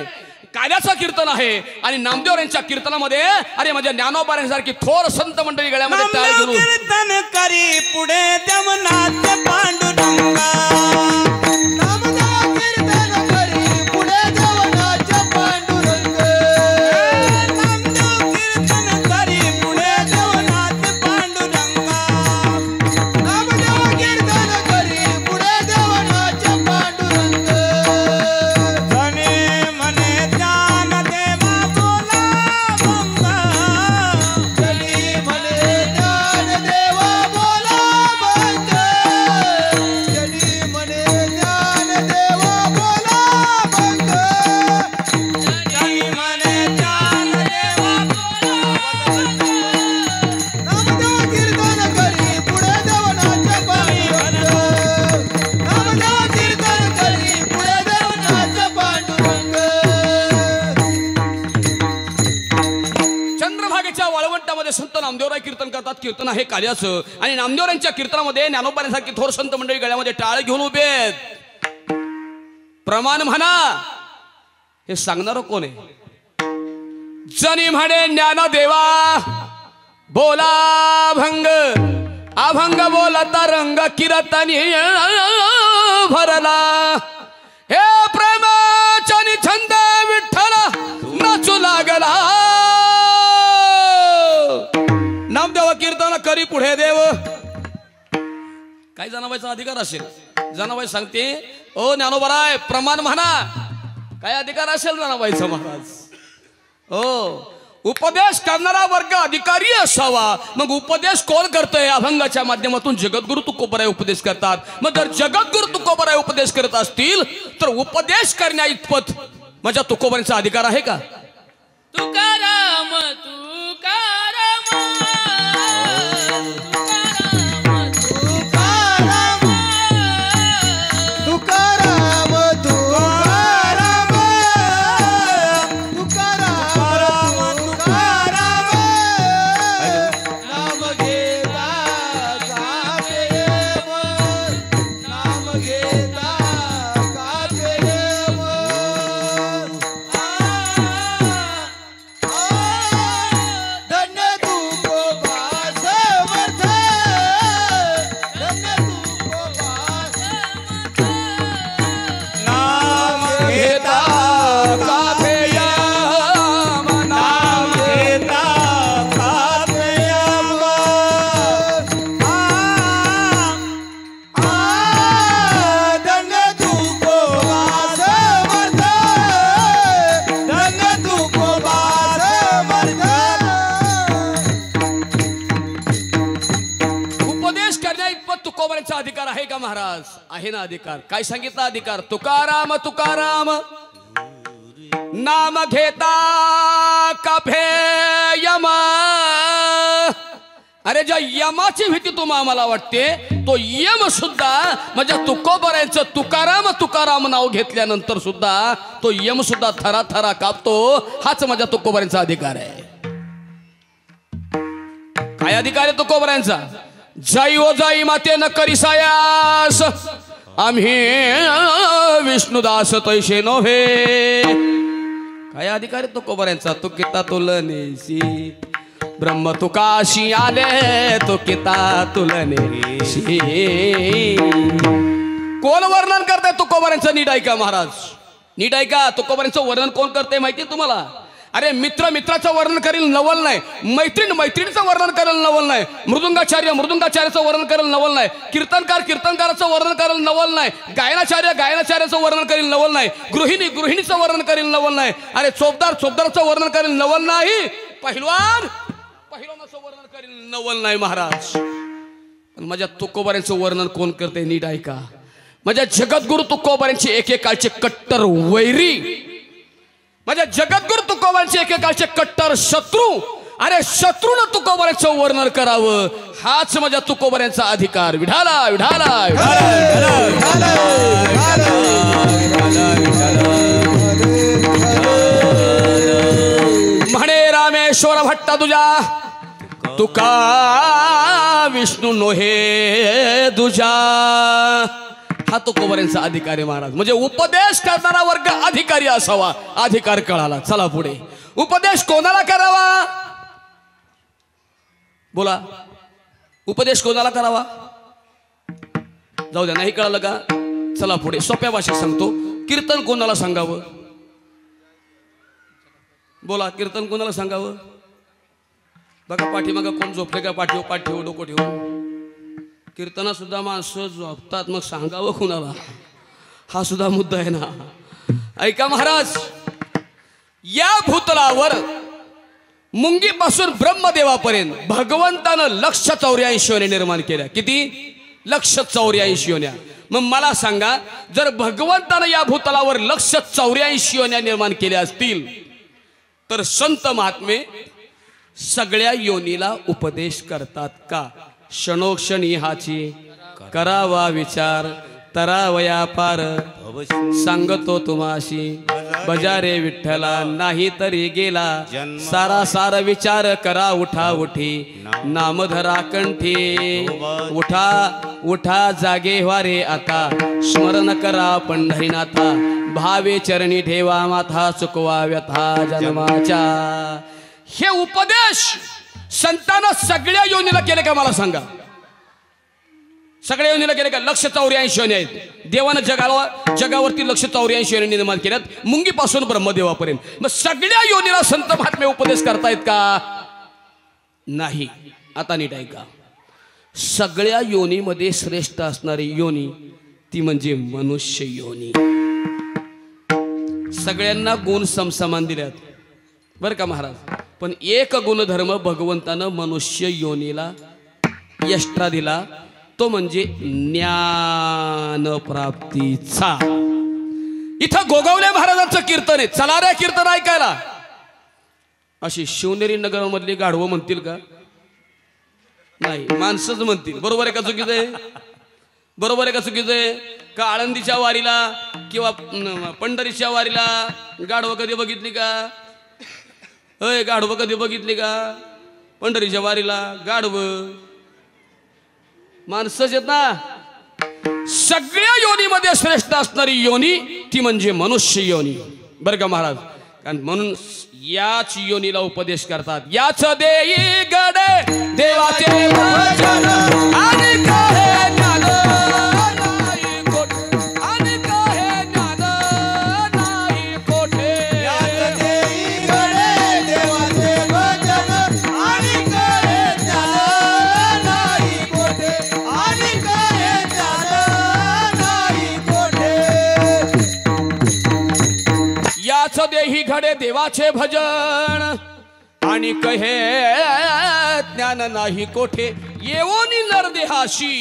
काल्याचं कीर्तन आहे आणि नामदेव यांच्या कीर्तनामध्ये अरे माझ्या ज्ञानोबाऱ्यांसारखी थोर संत मंडळी गळ्यामध्ये टाळ घेऊन कीर्तन करी पुढे देवनाथ पांडुरंगा संत नामदेवराय कीर्तन करतात. कीर्तन आहे काल्याचं आणि नामदेवरायांच्या कीर्तनामध्ये ज्ञानोबाऱ्यांसारखी थोर संत मंडळी गळ्यामध्ये टाळ घेऊन उभे आहेत. प्रमाण म्हणा हे सांगणार कोण आहे? जनी म्हणे ज्ञानदेवा बोला भंग अभंग बोलता रंग कीर्तनी भरला हे प्रेमाच्या छंद विठ्ठल नाचू लागला. नामदेव कीर्तन करी पुढे देव. काय जनाबाईचा अधिकार असेल? जनाबाई सांगते ओ ज्ञानोबाराय प्रमाण म्हणा. काय अधिकार असेल जनाबाईचा महाराज? हो उपदेश करणारा वर्ग अधिकारी असावा. मग उपदेश कोण करतोय? अभंगाच्या माध्यमातून जगद्गुरु तुकोबराय उपदेश करतात. मग जर जगद्गुरु तुकोबराय उपदेश करत असतील तर उपदेश करण्या इतपत माझ्या तुकोबरांचा अधिकार आहे का? तुकाराम अधिकार आहे का महाराज? आहे ना अधिकार. काय सांगितलं अधिकार? तुकाराम तुकाराम नाम घेता काफे यमा. अरे ज्या यमाची भीती तुम्हाला आम्हाला वाटते तो यम सुद्धा माझ्या तुकोबरायचं तुकाराम तुकाराम नाव घेतल्यानंतर सुद्धा तो यम सुद्धा थरा थरा कापतो. हाच माझ्या तुकोबरायचा अधिकार आहे. काय अधिकार आहे तुकोबरायांचा? जाई ओ जाई माते न करी सायास आम्ही विष्णुदास तैसे नव्हे. काय अधिकार आहे तुकोबरायांचा? तू किता तुलनेशी ब्रह्म तुकाशी आले तो किता तुलनेशी. कोण वर्णन करताय तुकोबरायांचं? नीट ऐका महाराज, नीट ऐका. तुकोबरायांचं वर्णन कोण करते माहिती तुम्हाला? अरे मित्र मित्राचं वर्णन करेल नवल नाही, मैत्रीण मैत्रिणीचं वर्णन करेल नवल नाही, मृदुंगाचार्य मृदुंगाचार्याचं वर्णन करेल नवल नाही, कीर्तनकार कीर्तनकाराचं वर्णन करेल नवल नाही, गायनाचार्य गायनाचार्याचं वर्णन करेल नवल नाही, गृहिणी गृहिणीचं वर्णन करेल नवल नाही, अरे चोपदार चोपदाराचं वर्णन करेल नवल नाही, पहिलवान पहिलवानाचं वर्णन करेल नवल नाही महाराज. माझ्या तुकोबरायांचं वर्णन कोण करते? नीट ऐका. माझ्या जगद्गुरु तुकोबरायांचे एकेकाळचे कट्टर वैरी, माझ्या जगद्गुरु तुकोबरायांचे एकेकाळचे कट्टर शत्रू. अरे शत्रूनं तुकोबरायांचं वर्णन करावं हाच माझ्या तुकोबरायांचा अधिकार. विढाला विढाला म्हणे रामेश्वर भट्ट तुझा तुका विष्णू नोहे तुझा. हा तुकोबारांचा अधिकारी महाराज. म्हणजे उपदेश करणारा वर्ग अधिकारी असावा. अधिकार कळाला. चला पुढे. उपदेश कोणाला करावा? बोला. उपदेश कोणाला करावा? जाऊ द्या, नाही कळालं का? चला पुढे. सोप्या भाषेत सांगतो. कीर्तन कोणाला सांगावं? बोला. कीर्तन कोणाला सांगावं? बघा पाठीमागं कोण झोपले का? पाठीव पाठ ठेवू, डोकं ठेवून. कीर्तना सुद्धा माणसं झोपतात, मग सांगावं कुणाला? हा सुद्धा मुद्दा आहे ना. ऐका महाराज, या भूतलावर मुंगीपासून ब्रह्मदेवापर्यंत भगवंतानं 184 योन्या निर्माण केल्या. किती? 184 योन्या. मग मला सांगा, जर भगवंतानं या भूतलावर 184 योन्या निर्माण केल्या असतील, तर संत महात्मे सगळ्या योनीला उपदेश करतात का? क्षणोक्षणी हाची करावा विचार, तरावया पार सांगतो तुम्हाशी, बजारे विठ्ठला नाही तरी गेला, सारा सार विचार करा उठा उठी, नामधरा कंठी, उठा उठा जागे व्हारे आता, स्मरण करा पंढरीनाथा, भावे चरणी ठेवा माथा, चुकवा व्यथा जन्माच्या. हे उपदेश संतांना सगळ्या योनीला केले का? मला सांगा. सगळ्या योनीला केले का? 184 योनी आहेत. देवानं जगावरती 184 योनी निर्माण केल्यात, मुंगीपासून ब्रह्मदेवापर्यंत. मग सगळ्या योनीला संत महात्मे उपदेश करतायत का? नाही. आता नीट ऐका. सगळ्या योनीमध्ये श्रेष्ठ असणारी योनी ती म्हणजे मनुष्य योनी. सगळ्यांना गुण समसमान दिल्यात बरं का महाराज. पण एक गुणधर्म भगवंतानं मनुष्य योनीला एक्स्ट्रा दिला, तो म्हणजे ज्ञान प्राप्तीचा. इथं गोगावले महाराजांचं कीर्तन आहे. चला रे कीर्तन ऐकायला. अशी शिवनेरी नगर मधली गाढवं म्हणतील का? नाही, माणसंच म्हणतील. बरोबर आहे का चुकीचं आहे? बरोबर आहे का चुकीचं आहे? का आळंदीच्या वारीला किंवा पंढरीच्या वारीला गाढवं कधी बघितली का? अय, गाढवं कधी बघितली का? पंढरीच्या वारीला गाढवं माणसंच आहेत ना. सगळ्या योनीमध्ये श्रेष्ठ असणारी योनी ती म्हणजे मनुष्य योनी बरं का महाराज. कारण म्हणून याच योनीला उपदेश करतात. याच देई गडे देवाचे भजन आणि काहे ज्ञान नाही कोठे, आणि काहे ज्ञान नाही कोठे. याच देई गडे देवाचे भजन आणि काहे ज्ञान नाही कोठे, आणि काहे ज्ञान नाही कोठे. याच देही घडे देवाचे भजन आणि कहे ज्ञान नाही कोठे. येवोनी नरदेहाशी,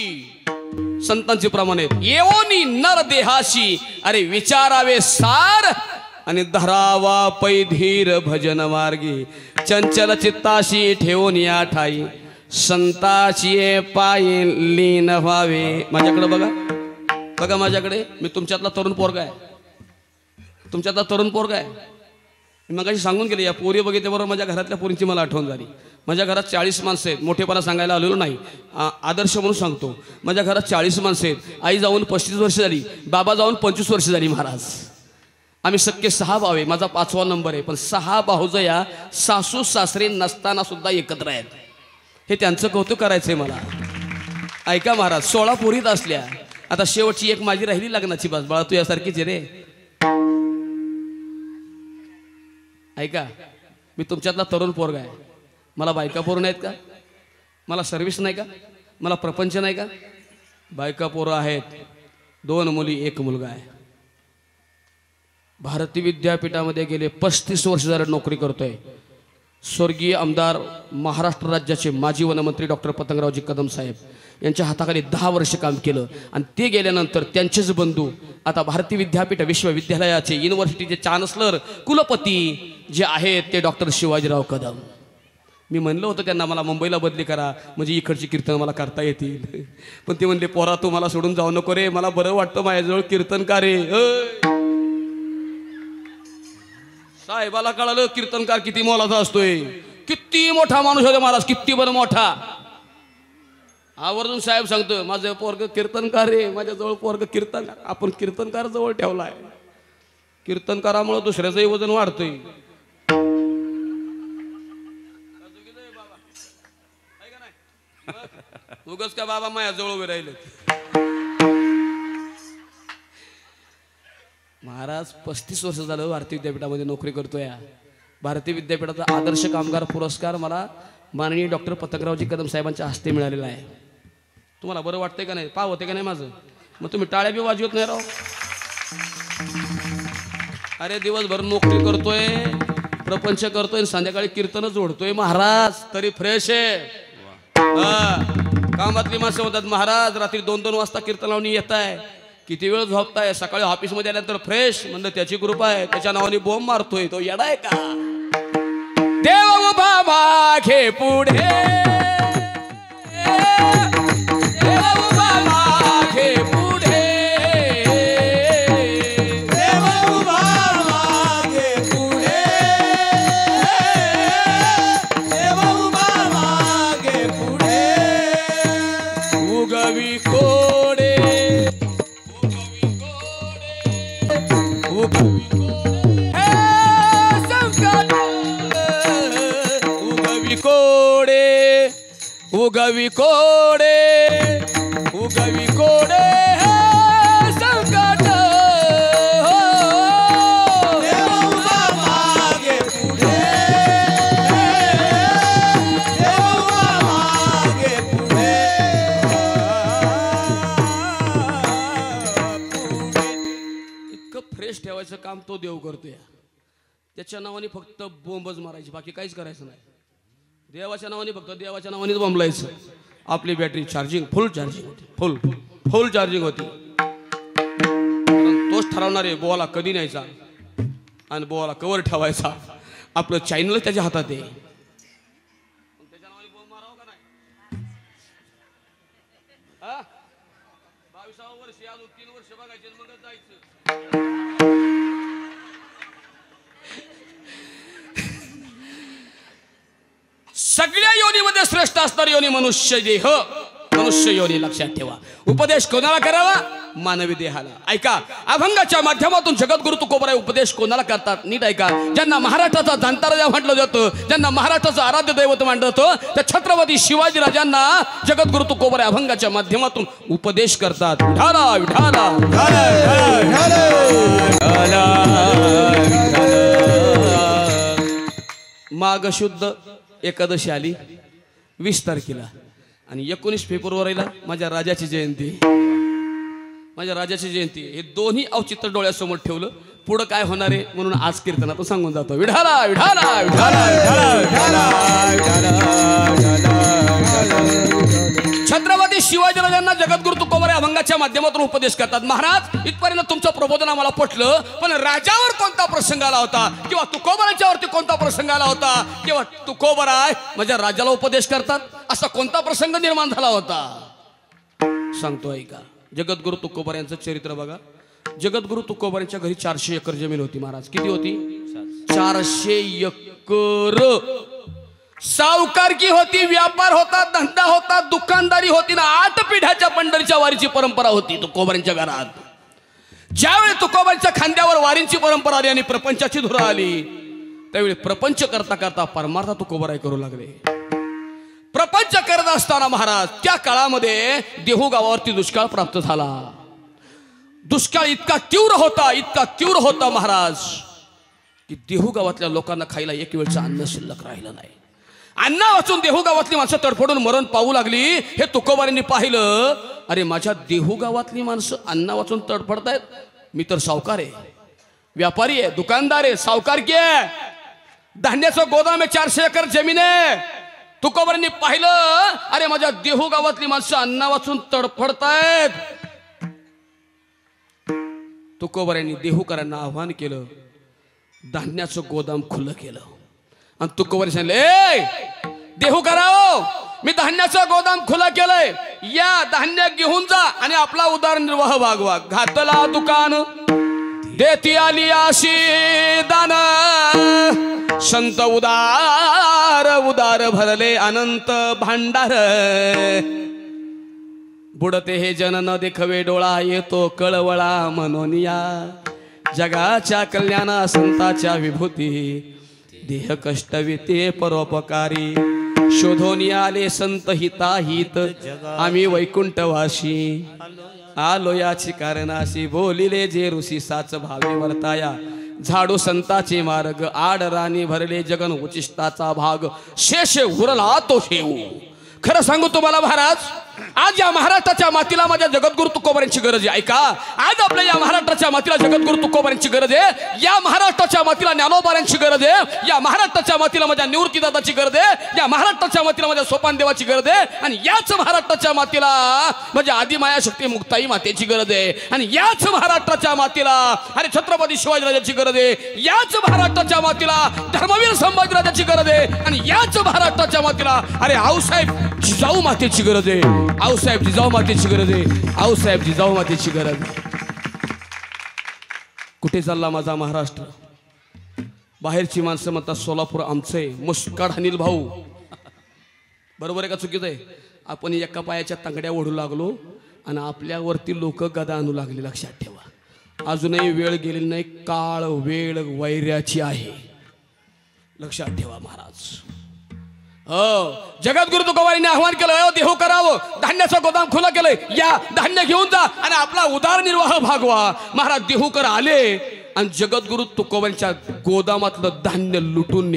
संतांचे प्रमाण आहेत. येवोनी नरदेहाशी अरे विचारावे सार आणि धरावा पैधीर भजन मार्गी. चंचल चित्ताशी ठेवून या ठाई संताची पायी लीन व्हावे. माझ्याकडे बघा, बघा माझ्याकडे. मी तुमच्यातला तरुण पोरगा आहे. तुमच्यातला तरुण पोरगा आहे. मी मगाशी सांगून गेले. या पोरी बघितल्याबरोबर माझ्या घरातल्या पोरींची मला आठवण झाली. माझ्या घरात 40 माणसं आहेत. मोठेपणा सांगायला आलेलो नाही, आदर्श म्हणून सांगतो. माझ्या घरात 40 माणसं आहेत. आई जाऊन 35 वर्ष झाली, बाबा जाऊन 25 वर्ष झाली महाराज. आम्ही सख्खे 6 भाव आहे. माझा 5वा नंबर आहे. पण 6 भाऊजया सासू सासरे नसताना सुद्धा एकत्र आहेत. हे त्यांचं कौतुक करायचंय मला. ऐका महाराज, 16 पोरीत असल्या. आता शेवटची एक माझी राहिली लग्नाची. बस बाळा, तू यासारखीच आहे रे. ऐका, मी तुमच्यातला तरुण पोरगा आहे. मला बायका पोरं नाहीत का? मला सर्व्हिस नाही का? मला प्रपंच नाही का? बायका पोरं आहेत. 2 मुली 1 मुलगा आहे. भारती विद्यापीठामध्ये गेले 35 वर्ष झाले नोकरी करतोय. स्वर्गीय आमदार, महाराष्ट्र राज्याचे माजी वनमंत्री डॉक्टर पतंगरावजी कदम साहेब यांच्या हाताखाली 10 वर्ष काम केलं. आणि ते गेल्यानंतर त्यांचेच बंधू आता भारती विद्यापीठ विश्वविद्यालयाचे युनिव्हर्सिटीचे चान्सलर कुलपती जे आहेत ते डॉक्टर शिवाजीराव कदम. मी म्हणलं होतं त्यांना, मला मुंबईला बदली करा म्हणजे इकडची कीर्तन मला करता येतील. पण ते म्हणले, पोरा तू मला सोडून जाऊ नको रे, मला बरं वाटतं माझ्याजवळ कीर्तनकार आहे. साहेबाला कळालं कीर्तनकार किती मोलाचा असतोय. किती मोठा माणूस होता महाराज, किती बरं मोठा. आवर्जून साहेब सांगतो माझं पोरग कीर्तनकार रे, माझ्या जवळ पोरग कीर्तनकार. आपण कीर्तनकार जवळ ठेवलाय. कीर्तनकारामुळे दुसऱ्याचंही वजन वाढतंय. उगाच का बाबा माझ्या जवळ उभे राहिले. महाराज 35 वर्ष झालं भारतीय विद्यापीठामध्ये नोकरी करतोय. भारतीय विद्यापीठाचा आदर्श कामगार पुरस्कार मला माननीय डॉक्टर पतंगरावजी कदम साहेबांच्या हस्ते मिळालेला आहे. तुम्हाला बरं वाटतंय का नाही? पाव होते का नाही माझं? मग तुम्ही टाळ्या बी वाजवत नाही राव. अरे दिवसभर नोकरी करतोय, प्रपंच करतोय, संध्याकाळी कीर्तनच ओढतोय महाराज, तरी फ्रेश आहे. कामातली माणसं म्हणतात महाराज रात्री 2-2 वाजता कीर्तन लावणी येत आहे, किती वेळ झोपताय, सकाळी ऑफिसमध्ये आल्यानंतर फ्रेश. म्हणलं त्याची कृपा आहे, त्याच्या नावाने बॉम्ब मारतोय. तो येडा आहे का? देव उभा मागे पुढे, देव उभा मागे पुढे, देव उभा मागे पुढे, देव उभा मागे पुढे. उगवी कोडे, उगवी कोडे, उगवी कोडे, उगवी कोडे संकट. देव उभा मागे पुढे, देव उभा मागे पुढे. इतकं फ्रेश ठेवायचं काम तो देव करतोय. त्याच्या नावाने फक्त बोंबच मारायची, बाकी काहीच करायचं नाही. देवाच्या नावाने फक्त देवाच्या नावानेच बोंबलायचं. आपली बॅटरी चार्जिंग फुल चार्जिंग होती, फुल चार्जिंग होती. तोच ठरवणार आहे बोवाला कधी न्यायचा आणि बोवाला कवर ठेवायचा. आपलं चॅनल त्याच्या हातात आहे. त्याच्या नावाने बोंब मारावं का नाही? 22व्या वर्षी अजून 3 वर्ष बघायचे मगच जायचं. सगळ्या योनीमध्ये श्रेष्ठ असणारी योनी मनुष्य देह, मनुष्य योनी लक्षात ठेवा. उपदेश कोणाला करावा? मानवी देहाला. ऐका, अभंगाच्या माध्यमातून जगद्गुरु तुकोबराय उपदेश कोणाला करतात? नीट ऐका. ज्यांना महाराष्ट्राचा जाणता राजा म्हटलं जातं, ज्यांना महाराष्ट्राचं आराध्य दैवत मानलं जातं, त्या छत्रपती शिवाजी राजांना जगद्गुरु तुकोबराय अभंगाच्या माध्यमातून उपदेश करतात. विठाला विठाला माघ शुद्ध एकादशी आली 20 तारखेला आणि 19 फेब्रुवारीला माझ्या राजाची जयंती. माझ्या राजाची जयंती हे दोन्ही औचित्य डोळ्यासमोर ठेवलं. पुढं काय होणार आहे म्हणून आज कीर्तनातून सांगून जातो. विठाला विठाला विठाला. छत्रपती शिवाजी राजांना जगद्गुरु तुकोबराय अभंगाच्या माध्यमातून उपदेश करतात. महाराज इथपर्यंत तुमचं प्रबोधन आम्हाला पटलं, पण राजावर कोणता प्रसंग आला होता किंवा तुकोबराच्या वरती कोणता प्रसंग आला होता किंवा तुकोबराय माझ्या राजाला उपदेश करतात असा कोणता प्रसंग निर्माण झाला होता सांगतो ऐका. जगद्गुरु तुकोबरायांचं चरित्र बघा. जगद्गुरु तुकोबरायांच्या घरी 400 एकर जमीन होती. महाराज किती होती? 400 एकर. सावकारकी होती, व्यापार होता, धंदा होता, दुकानदारी होती ना 8 पिढ्याच्या पंढरीच्या वारीची परंपरा होती तुकोबरांच्या घरात. ज्यावेळी तुकोबरांच्या खांद्यावर वारींची परंपरा आली आणि प्रपंचाची धुरा आली, त्यावेळी प्रपंच करता करता परमार्थ तुकोबराय करू लागले. प्रपंच करत असताना महाराज त्या काळामध्ये देहू गावावरती दुष्काळ प्राप्त झाला. दुष्काळ इतका तीव्र होता महाराज की देहू गावातल्या लोकांना खायला एक वेळचं अन्न शिल्लक राहिलं नाही. अन्न वाचून देहू गावातली माणसं तडफडून मरण पाहू लागली. हे तुकोबारांनी पाहिलं, अरे माझ्या देहू गावातली माणसं अन्न वाचून तडफडतायत, मी तर सावकार आहे, व्यापारी आहे, दुकानदार आहे, सावकारकी आहे, धान्याचं गोदाम आहे, 400 एकर जमीन आहे. तुकोबारांनी पाहिलं, अरे माझ्या देहू गावातली माणसं अन्न वाचून तडफडतायत. तुकोबारांनी देहूकरांना आव्हान केलं, धान्याचं गोदाम खुलं केलं आणि तुकोबारी सांगले, ए देहूकराओ, मी धान्याचं गोदाम खुलं केलंय, या धान्य घेऊन जा आणि आपला उदरनिर्वाह भागवा. घातला दुकान देती आली आशी दान, संत उदार उदार भरले अनंत भांडार. बुडते हे जन न देखवे डोळा येतो कळवळा म्हणून या जगाच्या कल्याणा संताच्या विभूती देह कष्टविते परोपकारी शोधून आले संत हिताहित आम्ही वैकुंठवासी आलो याची कारणाशी बोलिले जे ऋषी साच भावे वर्ताया झाडू संताचे मार्ग आड राणी भरले जगन उचिष्टाचा भाग शेष उरला तो शेऊ खरं सांगू तुम्हाला महाराज आज या महाराष्ट्राच्या मातीला माझ्या जगद्गुरु तुकोबारांची गरज आहे ऐका आज आपल्या या महाराष्ट्राच्या मातीला जगद्गुरु तुकोबारांची गरज आहे या महाराष्ट्राच्या मातीला ज्ञानोबारांची गरज आहे या महाराष्ट्राच्या मातीला माझ्या निवृत्तीदादाची गरज आहे या महाराष्ट्राच्या मातीला माझ्या सोपान देवाची गरज आहे आणि याच महाराष्ट्राच्या मातीला माझ्या आदिमाया शक्ती मुक्ताई मातेची गरज आहे आणि याच महाराष्ट्राच्या मातीला अरे छत्रपती शिवाजीराजांची गरज आहे याच महाराष्ट्राच्या मातीला धर्मवीर संभाजीराजांची गरज आहे आणि याच महाराष्ट्राच्या मातीला अरे आऊसाहेब जिजाऊ मातेची गरज आहे आऊसाहेब जिजाऊ मातेची गरज आहे आऊसाहेब जिजाऊ मातेची गरज कुठे चालला माझा महाराष्ट्र बाहेरची माणसं म्हणतात सोलापूर आमचं आहे मुस्काड अनिल भाऊ बरोबर आहे का चुकीचं आहे आपण एका पायाच्या तांगड्या ओढू लागलो आणि आपल्यावरती लोक गदा आणू लागले लक्षात ठेवा अजूनही वेळ गेलेली नाही काळ वेळ वैर्याची आहे लक्षात ठेवा महाराज हो जगद्गुरु तुकोबारांनी आव्हान केलं देहू करावं धान्याचं गोदाम खुलं केलंय या धान्य घेऊन जा आणि आपला उदरनिर्वाह भागवा महाराज देहूकर आले आणि जगद्गुरु तुकोबांच्या गोदामातलं धान्य लुटून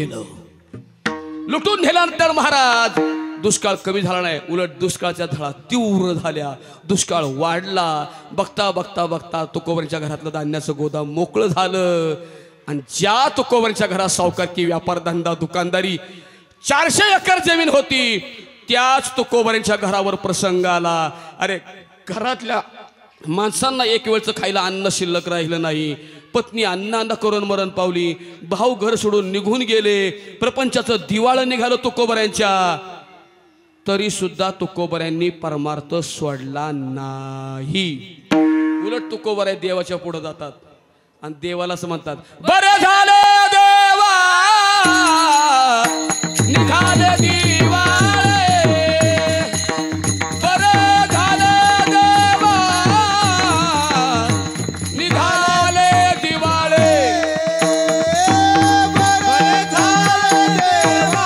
नेल्यानंतर महाराज दुष्काळ कमी झाला नाही उलट दुष्काळाच्या झळा तीव्र झाल्या दुष्काळ वाढला बघता बघता बघता तुकोबांच्या घरातलं धान्याचं गोदाम मोकळं झालं आणि ज्या तुकोबांच्या घरात सावकारकी व्यापार धंदा दुकानदारी 400 एकर जमीन होती त्याच तुकोबारांच्या घरावर प्रसंग आला अरे घरातल्या माणसांना एक वेळचं खायला अन्न शिल्लक राहिलं नाही पत्नी अन्नांना करून मरण पावली भाऊ घर सोडून निघून गेले प्रपंचाचं दिवाळं निघालं तुकोबारांच्या तरी सुद्धा तुकोबारांनी परमार्थ सोडला नाही उलट तुकोबारा देवाच्या पुढे जातात आणि देवाला असं म्हणतात बरं झालं देवा निघाले दिवाळे बरं झालं देवा निघाले दिवाळे बरं झालं देवा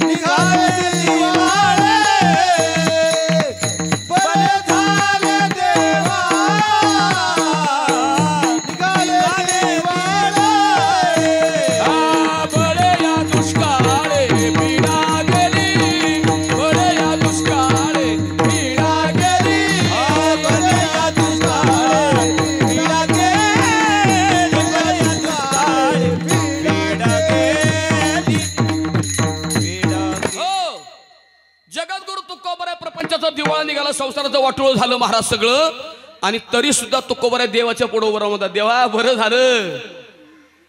निघाले दिवाळे बरं झालं देवा निघाले दिवाळा निघाला संसाराचं वाटोळ झालं महाराज सगळं आणि तरी सुद्धा तुकोबारा देवाच्या पुढे उभं राहून म्हणतात देवा बरं झालं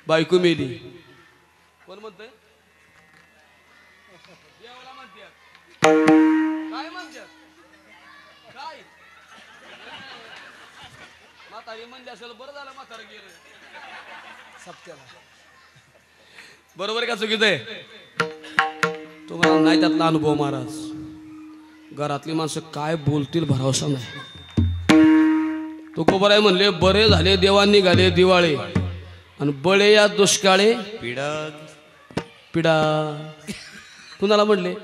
बायको मेली कोण म्हणतंय देवाला म्हणतात काय म्हणतात काय म्हातारी म्हणली असेल बरं झालं म्हातारं गेलं सप्त्याला बरोबर का चुकीचं आहे तुम्हाला नाही त्यातला अनुभव महाराज घरातली माणसं काय बोलतील भरोसा नाही तुकोबाराय म्हणले बरे झाले देवा निघाले दिवाळे आणि बळे या दुष्काळे पिडा कुणाला म्हणले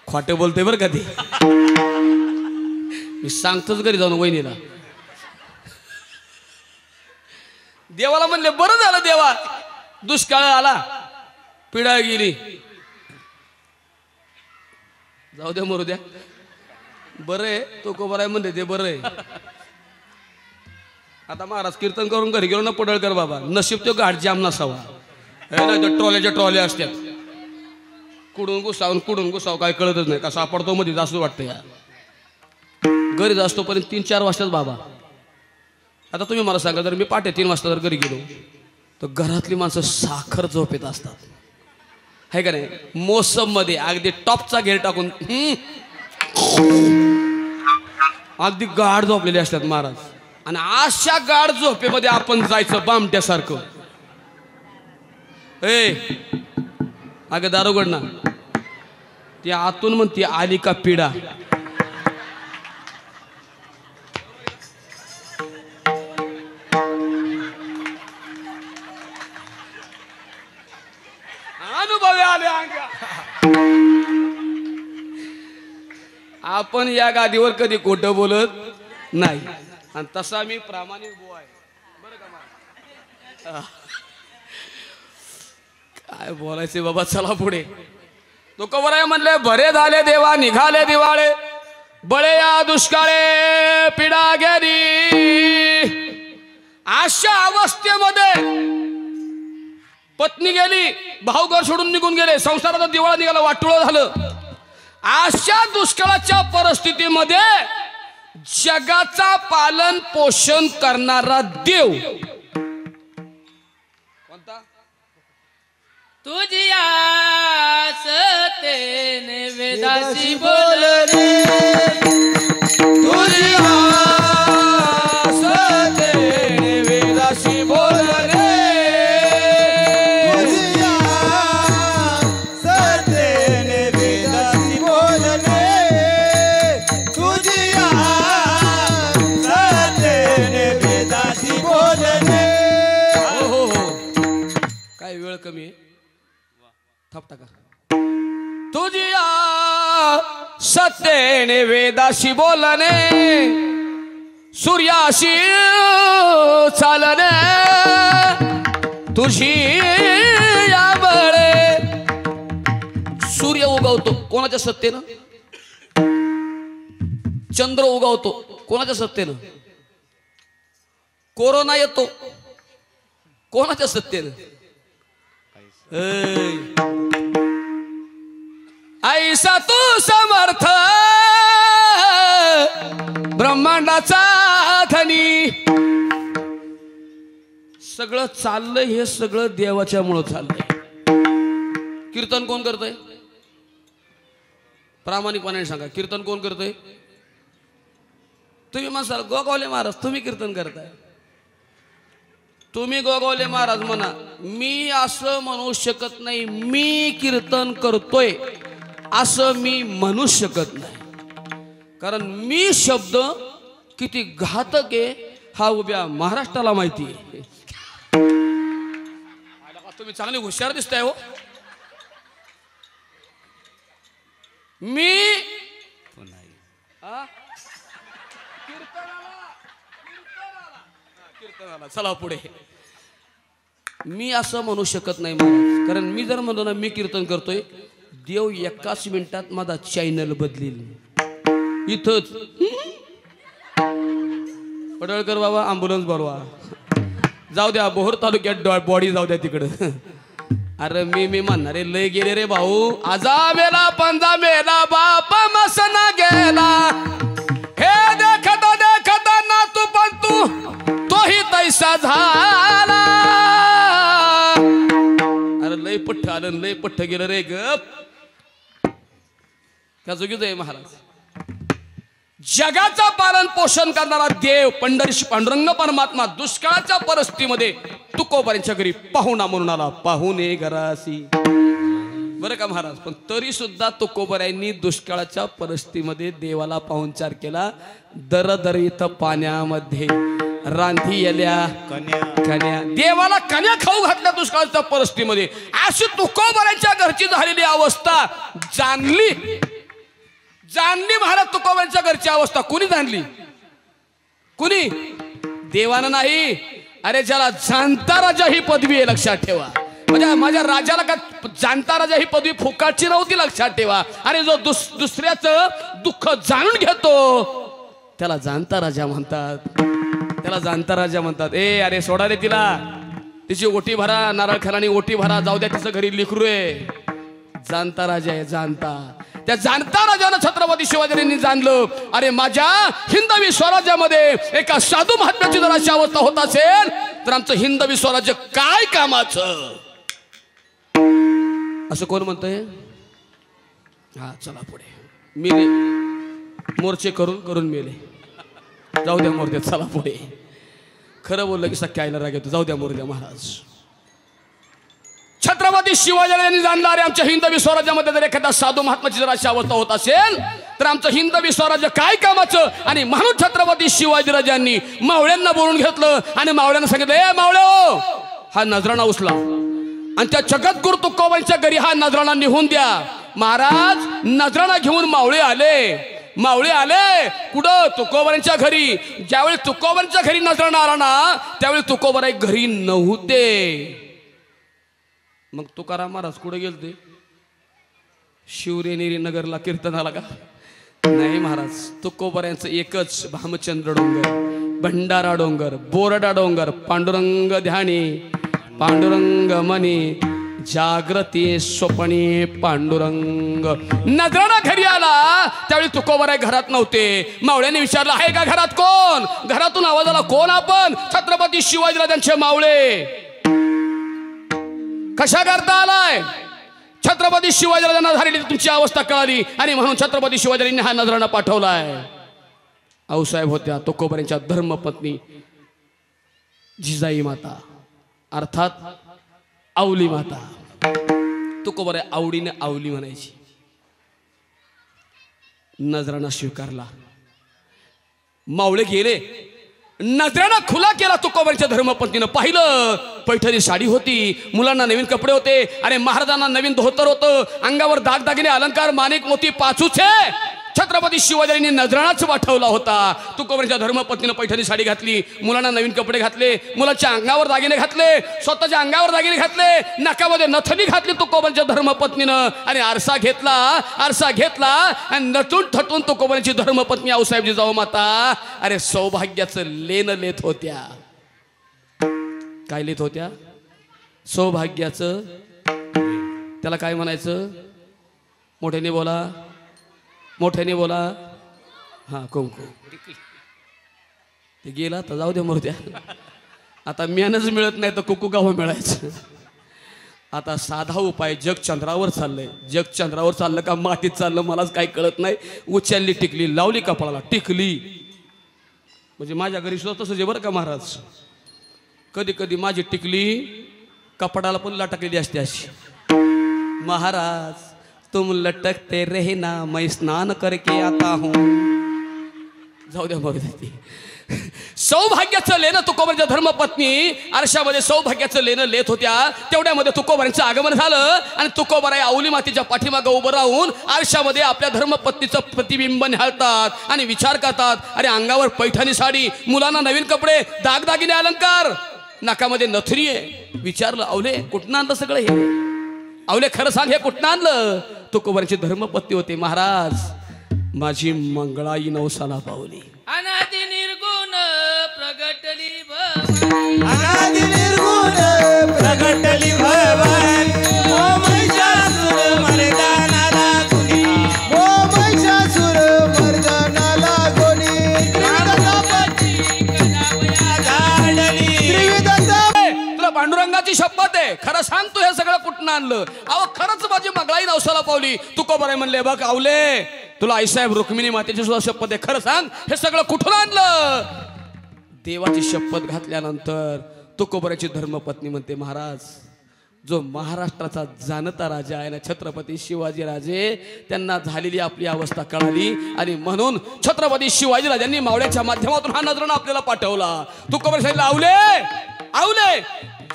खोटे बोलते बरं का ते मी सांगतोच घरी जाऊन वहिनीला देवाला म्हणले बरं झालं देवा दुष्काळ आला पिढा गेली जाऊ द्या मरू द्या बरं आहे तुकोबाराय म्हणले ते बरं आहे आता महाराज कीर्तन करून घरी गेलो ना पडळकर बाबा नशीब तो घाट जाम नसावा हे नाही तर ट्रॉल्याच्या ट्रॉल्या असतात कुडून घुसाव काय कळतच नाही का सापडतो मध्ये जास्त वाटतं या घरी जास्तो पर्यंत 3-4 वाजताच बाबा आता तुम्ही मला सांगा जर मी पाटे 3 वाजता जर घरी गेलो तर घरातली माणसं साखर झोपेत असतात है का नाही मोसम मध्ये अगदी टॉपचा घेर टाकून अगदी गाढ झोपलेले असतात महाराज आणि अशा गाढ झोपेमध्ये आपण जायचं बामट्यासारखं ए अगं दारोगड ना ती आतून म्हणते आली का पिढा. अनुभव आले अंगा. आपण या गादीवर कधी खोटं बोलत नाही आणि तसा मी प्रामाणिक बुवा आहे बरं का. काय बोलायचे बाबा, चला पुढे. तुकोबराय म्हणले बरे झाले देवा निघाले दिवाळे, बळे या दुष्काळे पिढा गेली. अशा अवस्थेमध्ये पत्नी गेली, भाऊ घर सोडून निघून गेले, संसाराचा दिवाळा निघाला, वाटोळं झालं. अशा दुष्काळाच्या परिस्थितीमध्ये जगाचा पालन पोषण करणारा देव कोणता? तुझी आस तेने वेदासी बोलले, तुझी आस तेने वेदासी बोलले, कमी आहे थाप टाका. तुझिया सत्तेने वेदाशी बोलणे, सूर्याशी चालणे, तुझी याबळे. सूर्य उगवतो कोणाच्या सत्तेनं? चंद्र उगवतो कोणाच्या सत्तेनं? कोरोना येतो कोणाच्या सत्तेनं? ऐसा तू समर्थ ब्रह्मांडाचा धनी. सगळं चाललंय हे सगळं देवाच्या मुळे चाललंय. कीर्तन कोण करतंय? प्रामाणिकपणे सांगा, कीर्तन कोण करतंय? तुम्ही म्हणसाल गोगावले महाराज तुम्ही कीर्तन करताय. तुम्ही गोगावले महाराज म्हणा, मी असं म्हणू शकत नाही. मी कीर्तन करतोय असं मी म्हणू शकत नाही, कारण मी शब्द किती घातक आहे हा उभ्या महाराष्ट्राला माहिती आहे. तुम्ही चांगले हुशार दिसताय हो. मी कीर्तनाला चला पुढे. मी असं म्हणू शकत नाही महाराज, कारण मी जर म्हणलो ना मी कीर्तन करतोय, देव एकाच मिनिटात माझा चॅनल बदलील. इथंच पडळकर बाबा अँब्युलन्स बोलवा, जाऊ द्या बोहर तालुक्यात बॉडी जाऊ द्या तिकडं. अरे मी म्हणणारे लय गेले रे भाऊ. आजा मेला पंजा मेला बाप मसना गेला, हे देखत देखत ना तू पण तोही तैसा झाला. अरे लय पठ्ठ आलं लय पठ्ठ गेलं रे. गप त्या जोगीच आहे महाराज. जगाचा पालन पोषण करणारा देव पंढरीशी पांडुरंग परमात्मा दुष्काळाच्या परिस्थितीमध्ये तुकोबारांच्या घरी पाहुणा म्हणून आला. पाहुणे घरासी बरं का महाराज. पण तरी सुद्धा तुकोबारांनी दुष्काळाच्या परिस्थितीमध्ये देवाला पाहुणचार केला. दरदरीत पाण्यामध्ये रांधी येल्या कन्या, देवाला कन्या खाऊ घातल्या दुष्काळाच्या परिस्थितीमध्ये. अशी तुकोबारांच्या घरची झालेली अवस्था जाणली महाराज. तुकोबारांच्या घरची अवस्था कुणी जाणली? कुणी? देवानं नाही. अरे ज्याला जाणता राजा ही पदवी आहे लक्षात ठेवा. म्हणजे माझ्या राजाला का जाणता राजा ही पदवी फुकाटची नव्हती लक्षात ठेवा. आणि जो दुसऱ्याचं दुःख जाणून घेतो त्याला जाणता राजा म्हणतात. त्याला जाणता राजा म्हणतात. अरे सोडा रे तिला, तिची ओटी भरा, नारळ खानाने ओटी भरा, जाऊ द्या तिचं घरी लेकरू आहे. जाणता राजा आहे जाणता. त्या जाणता राजानं छत्रपती शिवाजींनी जाणलं, अरे माझ्या हिंदवी स्वराज्यामध्ये एका साधू महात्म्याची जर अशी अवस्था होत असेल तर आमचं हिंदवी स्वराज्य काय कामाचं. असं कोण म्हणतंय? हा चला पुढे. मेले मोर्चे करून मेले, जाऊ द्या मोर्चे, चला पुढे. खरं बोललं की सख्या आईला राग येतो, जाऊ द्या मोर्या महाराज. छत्रपती शिवाजीराजांनी जाणलं अरे आमच्या हिंदवी स्वराज्यामध्ये जर एखाद्या साधू महात्माची जर अशी अवस्था होत असेल तर आमचं हिंदवी स्वराज्य काय कामाचं. आणि म्हणून छत्रपती शिवाजीराजांनी मावळ्यांना बोलून घेतलं आणि मावळ्यांना सांगितलं ए मावळ्यो हा नजराणा उचला आणि त्या जगद्गुरु तुकोबांच्या घरी हा नजराणा निघून द्या. महाराज नजराणा घेऊन मावळे आले कुठं तुकोबांच्या घरी. ज्यावेळी तुकोबांच्या घरी नजराणा आला ना त्यावेळी तुकोबाराय घरी नव्हते. मग तुकाराम महाराज कुठे गेलते? शिवरेनेरी नगरला कीर्तनाला का? नाही महाराज, तुकोबारायांचं एकच भामचंद्र डोंगर, भंडारा डोंगर, बोरडा डोंगर, पांडुरंग ध्यानी, पांडुरंग मनी, जागृती स्वप्नी पांडुरंग. नजराणा घरी आला त्यावेळी तुकोबाराय घरात नव्हते. मावळ्यांनी विचारलं आहे का घरात कोण? घरातून आवाज आला कोण आपण? छत्रपती शिवाजीराजांचे मावळे. कशा करता आलाय? छत्रपती शिवाजीराजांना झालेली तुमची अवस्था कळाली आणि म्हणून छत्रपती शिवाजीराजांनी हा नजराणा पाठवलाय. आऊसाहेब होत्या तुकोबारायांच्या धर्मपत्नी जिजाई माता अर्थात आवली माता. तुकोबाराय आवडीने आवली म्हणायची. नजराणा स्वीकारला. मावळे गेले. नजराणा खुला केला. तुकोबाराच्या धर्मपत्नीनं पाहिलं पैठणी साडी होती, मुलांना नवीन कपडे होते, अरे महाराजांना नवीन धोतर होतं, अंगावर दागदागिने अलंकार माणिक मोती पाचूचे. छत्रपती शिवाजींनी नजराणाच वाठवला होता. तुकोबाराच्या धर्मपत्नीनं पैठणी साडी घातली, मुलांना नवीन कपडे घातले, मुलांच्या अंगावर दागिने घातले, स्वतःच्या अंगावर दागिने घातले, नाकामध्ये नथनी घातली तुकोबाराच्या धर्मपत्नीनं आणि आरसा घेतला आणि नटून थटून तुकोबाराची धर्मपत्नी आऊसाहेब जिजाऊ माता अरे सौभाग्याचं लेणं लेत होत्या. काय लेत होत्या? सौभाग्याचं. त्याला काय म्हणायचं? मोठ्याने बोला. हा कुंकू. ते गेला तर जाऊ दे मरुद्या. आता मेहनत मिळत नाही तर कुकू गाव मिळायचं. आता साधा उपाय. जग चंद्रावर चाललंय. जग चंद्रावर चाललं का मातीत चाललं मलाच काही कळत नाही. उचलली टिकली, लावली कपाळाला टिकली. म्हणजे माझ्या घरी सुद्धा तसं जे बरं का महाराज. कधी कधी माझी टिकली कपाडाला पण लटकलेली असते अशी. महाराज तुम लटकते रहना मैं स्नान करके आता हूं. जाऊ द्या मग. सौभाग्याचं लेणं तुकोबाराच्या धर्मपत्नी आरशामध्ये सौभाग्याचं लेणं लेत होत्या. तेवढ्यामध्ये तुकोबारांचं आगमन झालं आणि तुकोबाराय आवली मातेच्या पाठीमागं उभं राहून आरशामध्ये आपल्या धर्मपत्नीचं प्रतिबिंब निहाळतात आणि विचार करतात. अरे अंगावर पैठणी साडी, मुलांना नवीन कपडे, दागदागिने अलंकार, नाकामध्ये नथरी आहे. विचारलं आवले कुठनं आणलं सगळं हे? आवले खरं सांग हे कुठनं आणलं? तुकोबाराची धर्मपत्नी होते. महाराज माझी मंगळाई नवसाला पावली. अनादि निर्गुण प्रगटली भवानी. ओ महिषासुर मर्दनाला कोणी, ओ महिषासुर मर्दनाला कोणी, तुला पांडुरंगाची शपथ आहे, खरं सांग तू हे सगळं कुठनं आणलं? अहो खरंच माझी मंगळाई नवसाला पावली. तुकोबाराय म्हणले बघ आवले तुला आईसाहेब रुक्मिणी मातेची सुद्धा शपथ आहे, खरं सांग हे सगळं कुठून आणलं? देवाची शपथ घातल्यानंतर तुकोबाराची धर्मपत्नी म्हणते महाराज जो महाराष्ट्राचा जाणता राजा आहे ना छत्रपती शिवाजीराजे, त्यांना झालेली आपली अवस्था कळाली आणि म्हणून छत्रपती शिवाजीराजांनी मावळ्याच्या माध्यमातून हा नजराणा आपल्याला पाठवला. तुकोबाराय सांगितलं आवले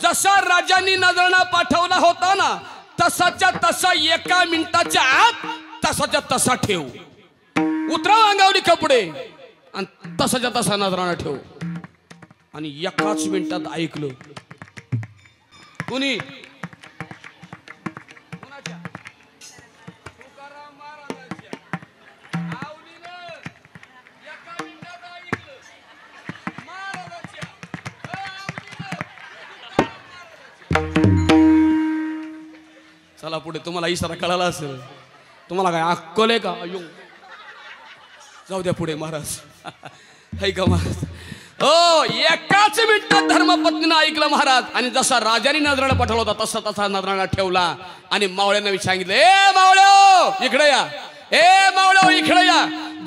जसा राजांनी नजराणा पाठवला होता ना तसाच्या तसा 1 मिनिटाच्या आत तसाच्या तसा ठेव. उतराव अंगावरी कपडे आणि तसाच्या तसा नजराणा ठेव. आणि 1 मिनिटात ऐकलं कोणी? चला पुढे. तुम्हाला इशारा कळाला असेल. तुम्हाला काय अक्कल आहे का? जाऊ द्या पुढे महाराज. है का महाराज? हो 1 मिनिटात धर्मपत्नीनं ऐकलं महाराज. आणि जसा राजाने नजराणा पाठवला होता तसा तसा नजराणा ठेवला आणि मावळ्यांना सांगितलं ए मावळ्यो इकडे या, ए मावळ्यो इकडे या,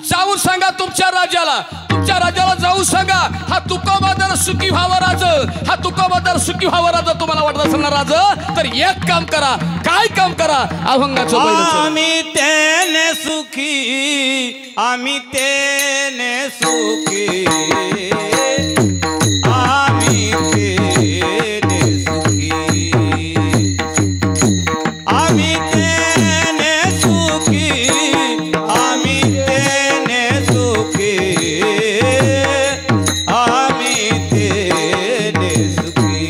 जाऊन सांगा तुमच्या राजाला तुमच्या राजाला जाऊ सांगा हा तुकोबादार सुखी व्हावा राज, हा तुकोबादार सुखी व्हावा राज. तुम्हाला वाटत असेल ना राज तर एक काम करा. काय काम करा? अभंगाचं आम्ही तेने सुखी, आम्ही तेने सुखी, आम्ही तेने सुखी, आम्ही तेने सुखी, आम्ही तेने सुखी, आम्ही तेने सुखी.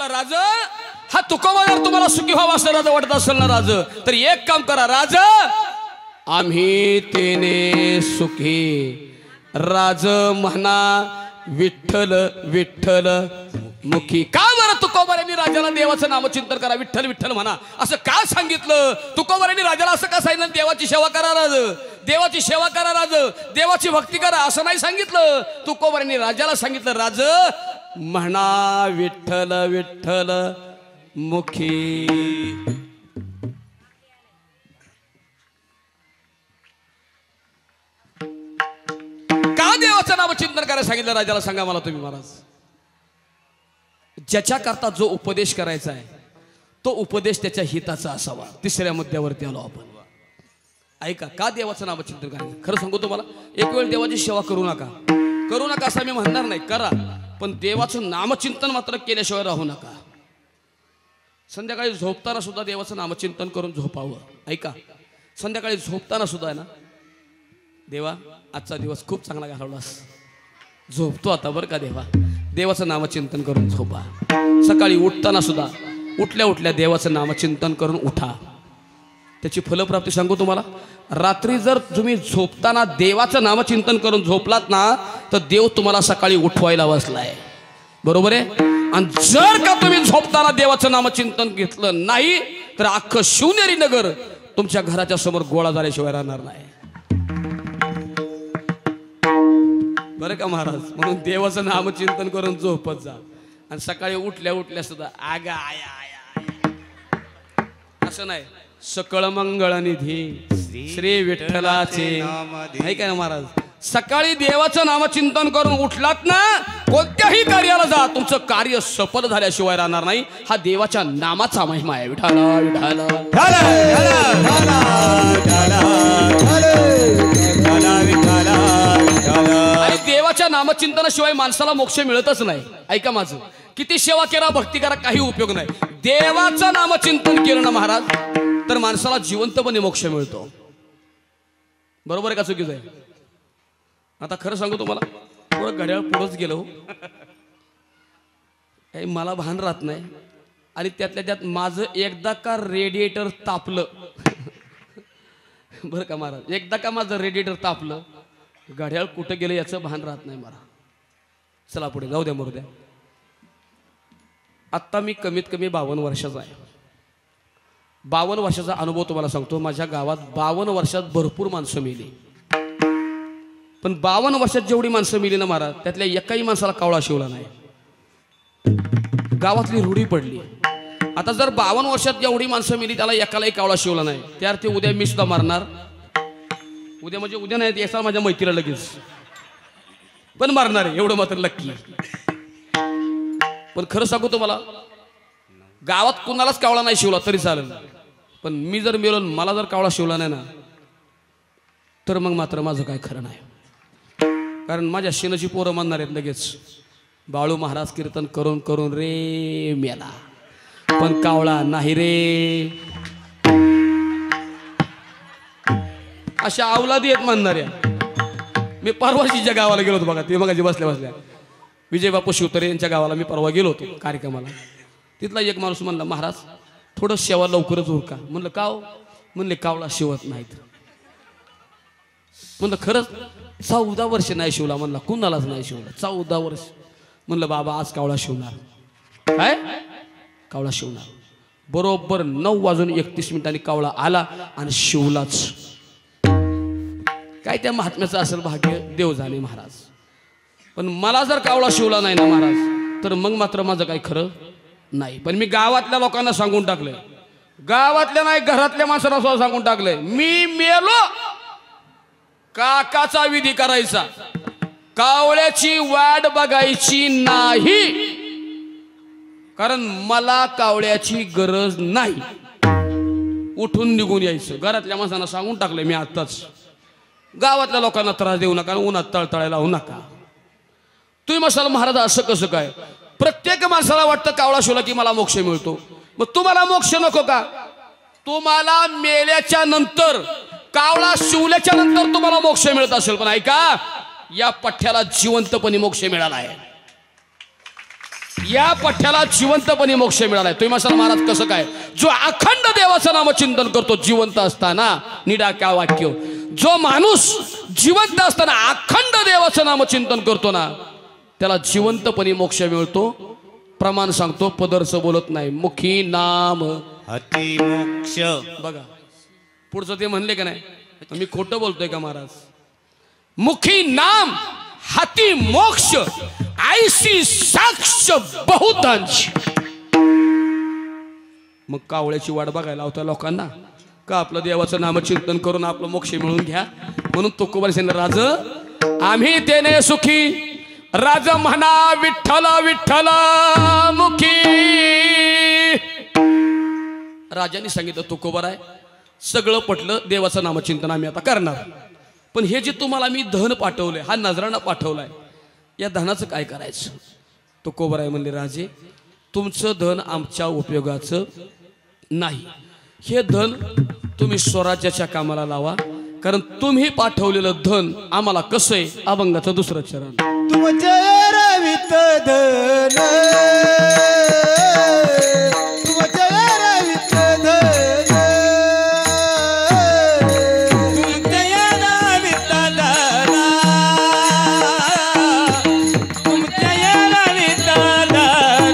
राज हा तुकोबादार तुम्हाला सुखी व्हावा असं राज वाटत असेल ना राज तर एक काम करा राज आम्ही तेने सुखी राज म्हणा विठ्ठल विठ्ठल मुखी. का बरं तुकोबारांनी राजाला देवाचं नामचिंतन करा विठ्ठल विठ्ठल म्हणा असं का सांगितलं? तुकोबारांनी राजाला असं का सांगितलं देवाची सेवा करा राज, देवाची सेवा करा राज, देवाची भक्ती करा असं नाही सांगितलं. तुकोबारांनी राजाला सांगितलं राज म्हणा विठ्ठल विठ्ठल मुखी. का देवाचं नामचिंतन करायला सांगितलं राजाला सांगा मला तुम्ही महाराज. ज्याच्या करता जो उपदेश करायचा आहे तो उपदेश त्याच्या हिताचा असावा. तिसऱ्या मुद्द्यावरती आलो आपण. ऐका का देवाचं नामचिंतन करायचं खरं सांगू तुम्हाला एक वेळ देवाची सेवा करू नका असं मी म्हणणार नाही करा पण देवाचं नामचिंतन मात्र केल्याशिवाय राहू नका. संध्याकाळी झोपताना सुद्धा देवाचं नामचिंतन करून झोपावं. ऐका संध्याकाळी झोपताना सुद्धा आहे ना देवा आजचा दिवस खूप चांगला घालवलास झोपतो आता बरं का देवा देवाचं नामचिंतन करून झोपा. सकाळी उठताना सुद्धा उठल्या उठल्या देवाचं नामचिंतन करून उठा. त्याची फलप्राप्ती सांगू तुम्हाला. रात्री जर तुम्ही झोपताना देवाचं नामचिंतन करून झोपलात ना तर देव तुम्हाला सकाळी उठवायला बसलाय. बरोबर आहे. आणि जर का तुम्ही झोपताना देवाचं नामचिंतन घेतलं नाही तर अख्खं शिवनेरी नगर तुमच्या घराच्या समोर गोळा झाल्याशिवाय राहणार नाही. बरं का महाराज. म्हणून देवाचं नामचिंतन करून झोपत जा. आणि सकाळी उठल्या उठल्या सुद्धा आगा आया आया असं नाही. सकळ मंगळ निधी श्री विठ्ठलाचे नाही काय ना महाराज. सकाळी देवाचं नामचिंतन करून उठलात ना कोणत्याही कार्याला जा तुमचं कार्य सफल झाल्याशिवाय राहणार नाही. हा देवाच्या नामाचा महिमा आहे. विठाला विठाला आणि देवाच्या नामचिंतनाशिवाय माणसाला मोक्ष मिळतच नाही. ऐका माझं किती सेवा करा भक्ती करा काही उपयोग नाही. देवाचं नामचिंतन केलं ना महाराज तर माणसाला जिवंतपणे मोक्ष मिळतो. बरोबर आहे का चुकीचं आहे? आता खरं सांगू तुम्हाला, थोडं घड्याळ पुढंच गेलो, काही मला भान राहत नाही. आणि त्यातल्या त्यात माझं एकदा का रेडिएटर तापलं बरं का महाराज, एकदा का माझं रेडिएटर तापलं, घड्याळ कुठं गेलं याचं भान राहत नाही मला. चला पुढे जाऊ द्या, मरू द्या. आत्ता मी कमीत कमी 52 वर्षाचा आहे. 52 वर्षाचा अनुभव तुम्हाला सांगतो. माझ्या गावात 52 वर्षात भरपूर माणसं मेली, पण 52 वर्षात जेवढी माणसं मेली ना महाराज, त्यातल्या एकाही माणसाला कावळा शिवला नाही. गावातली रूढी पडली. आता जर 52 वर्षात एवढी माणसं मेली, त्याला एकालाही कावळा शिवला नाही, त्यार ते उद्या मी सुद्धा मारणार. उद्या म्हणजे उद्या नाही, याचा माझ्या मैत्रीला लगेच पण मारणार आहे, एवढं मात्र नक्की. पण खरं सांगू तुम्हाला, गावात कुणालाच कावळा नाही शिवला तरी चालेल, पण मी जर मेलो मला जर कावळा शिवला नाही ना, तर मग मात्र माझं काय खरं नाही. कारण माझ्या शेणाची पोरं मानणार आहेत लगेच, बाळू महाराज कीर्तन करून करून रे मेला, पण कावळा नाही रे. अशा अवलादी आहेत मानणाऱ्या. मी परवाशीच्या गावाला गेलो होतो बघा, ते मगाशी बसल्या बसल्या विजय बापू शिवतरे यांच्या गावाला मी परवा गेलो होतो कार्यक्रमाला. तिथला एक माणूस म्हणला, महाराज थोडं शेवा लवकरच उरका. म्हणलं का हो? म्हणले कावळा शिवत नाहीत. म्हणलं खरंच? 14 वर्ष नाही शिवला. म्हणला कुणालाच नाही शिवला 14 वर्ष. म्हणलं बाबा आज कावळा शिवणार. काय कावळा शिवणार? बरोबर 9:31 कावळा आला आणि शिवलाच. काय त्या महात्म्याचं असेल भाग्य, देव जाणे महाराज. पण मला जर कावळा शिवला नाही ना महाराज, तर मग मात्र माझं काही खरं नाही. पण मी गावातल्या लोकांना सांगून टाकलंय, गावातल्या नाही घरातल्या माणसांना सुद्धा सांगून टाकलंय, मी मेलो काकाचा विधी करायचा, कावळ्याची वाट बघायची नाही. कारण मला कावळ्याची गरज नाही. उठून निघून यायचं. घरातल्या माणसांना सांगून टाकलंय मी आत्ताच, गावातल्या लोकांना त्रास देऊ नका, उन्हात तळतळायला लावू नका. तुम्ही म्हणाल महाराज असं कसं काय? प्रत्येक माणसाला वाटतं कावळा शिवला की मला मोक्ष मिळतो. मग तुम्हाला मोक्ष नको का? तुम्हाला मेल्याच्या नंतर, कावळा शिवल्याच्या नंतर तुम्हाला मोक्ष मिळत असेल, पण ऐका, या पठ्ठ्याला जिवंतपणे मोक्ष मिळाला आहे. या पठ्ठ्याला जिवंतपणे मोक्ष मिळाला आहे. तुम्ही म्हणाल महाराज कसं काय? जो अखंड देवाचं नामचिंतन करतो जिवंत असताना, निडा क्या वाक्य, जो माणूस जिवंत असताना अखंड देवाचं नामचिंतन करतो ना, त्याला जिवंतपणे मोक्ष मिळतो. प्रमाण सांगतो, पदरचं बोलत नाही. मुखी नाम अति मोक्ष. बघा पुढचं ते म्हणले का नाही, मी खोटं बोलतोय का महाराज? मुखी नाम हाती मोक्ष, ऐसी साक्ष बहुतांश. मग कावळ्याची वाट बघायला होता लोकांना का? आपलं देवाचं नामचिंतन करून आपलं मोक्ष मिळवून घ्या. म्हणून तुकोबा राज आम्ही तेने सुखी, राज म्हणा विठ्ठल विठ्ठल मुखी. राजांनी सांगितलं तुकोबा आहे, सगळं पटलं, देवाचं नामचिंतन आम्ही आता करणार. पण हे जे तुम्हाला मी धन पाठवलंय, हा नजराणा पाठवलाय, या धनाचं काय करायचं? तुकोबा आहे म्हणले, राजे तुमचं धन आमच्या उपयोगाचं नाही. हे धन तुम्ही स्वराज्याच्या कामाला लावा, कारण तुम्ही पाठवलेलं धन आम्हाला कसं आहे? अभंगाचं 2रं चरण. तुमचे रवित धन, तुमचे रवित धन, तुमचे रवित धन, तुमचे रवित धन.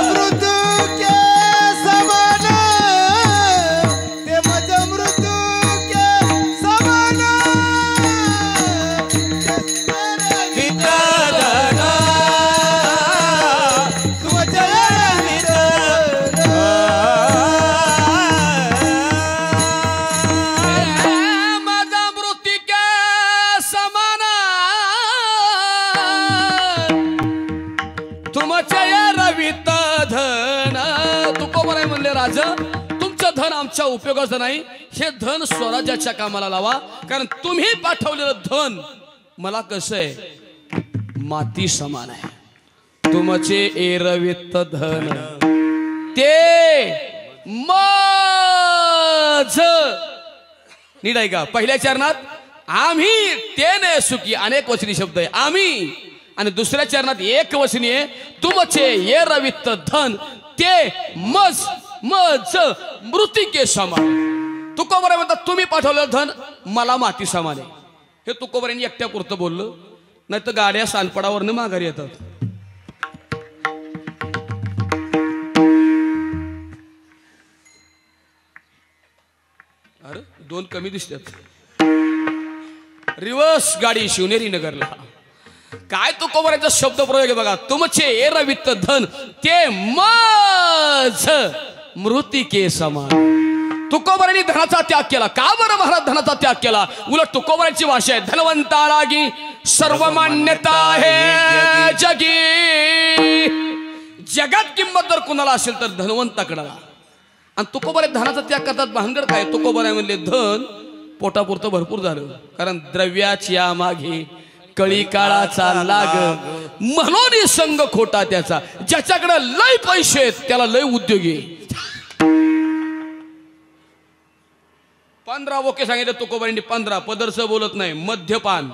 मृत्यू के समान, ते मज मृत्यू के समान. तुमचं धन आमच्या उपयोगाचं नाही. हे धन स्वराज्याच्या कामाला लावा, कारण तुम्ही पाठवलेलं धन मला कसं आहे? माती समान आहे. तुमचे एरवित धन ते मज नीट आहे का? पहिल्या चरणात आम्ही तेने सुखी अनेक वचनी शब्द आहे आम्ही, आणि दुसऱ्या चरणात एक वचनी आहे तुमचे ये रवित धन ते मज मज मृतिके समान. तुकोबराय म्हणतात तुम्ही पाठवलेलं धन मला माती समान आहे. हे तुकोबरायांनी एकट्या पुरतं बोललं, नाही तर गाड्या सालपडावरनं माघारी येतात. अरे दोन कमी दिसतात. रिवर्स गाडी शिवनेरी नगरला. काय तुकोबरायांचा शब्द प्रयोग आहे बघा. तुमचे ए रवित धन ते मज मृतिके समान. तुकोबरायांनी धनाचा त्याग केला. का बरं महाराज धनाचा त्याग केला? उलट तुकोबरायांची भाषा आहे धनवंता लागी सर्व मान्यता आहे जगी. जगात किंमत जर कुणाला असेल तर धनवंताकडे. आणि तुकोबराय धनाचा त्याग करतात. भानगड काय? तुकोबराय म्हणले धन पोटापुरतं भरपूर झालं, कारण द्रव्याच्या मागे कळी काळाचा लाग म्हणून संग खोटा त्याचा. ज्याच्याकडे लय पैसे आहेत त्याला लय उद्योगी. 15 ओके सांगितले तुकोबरायांनी. 15 पदरचं बोलत नाही. मद्यपान,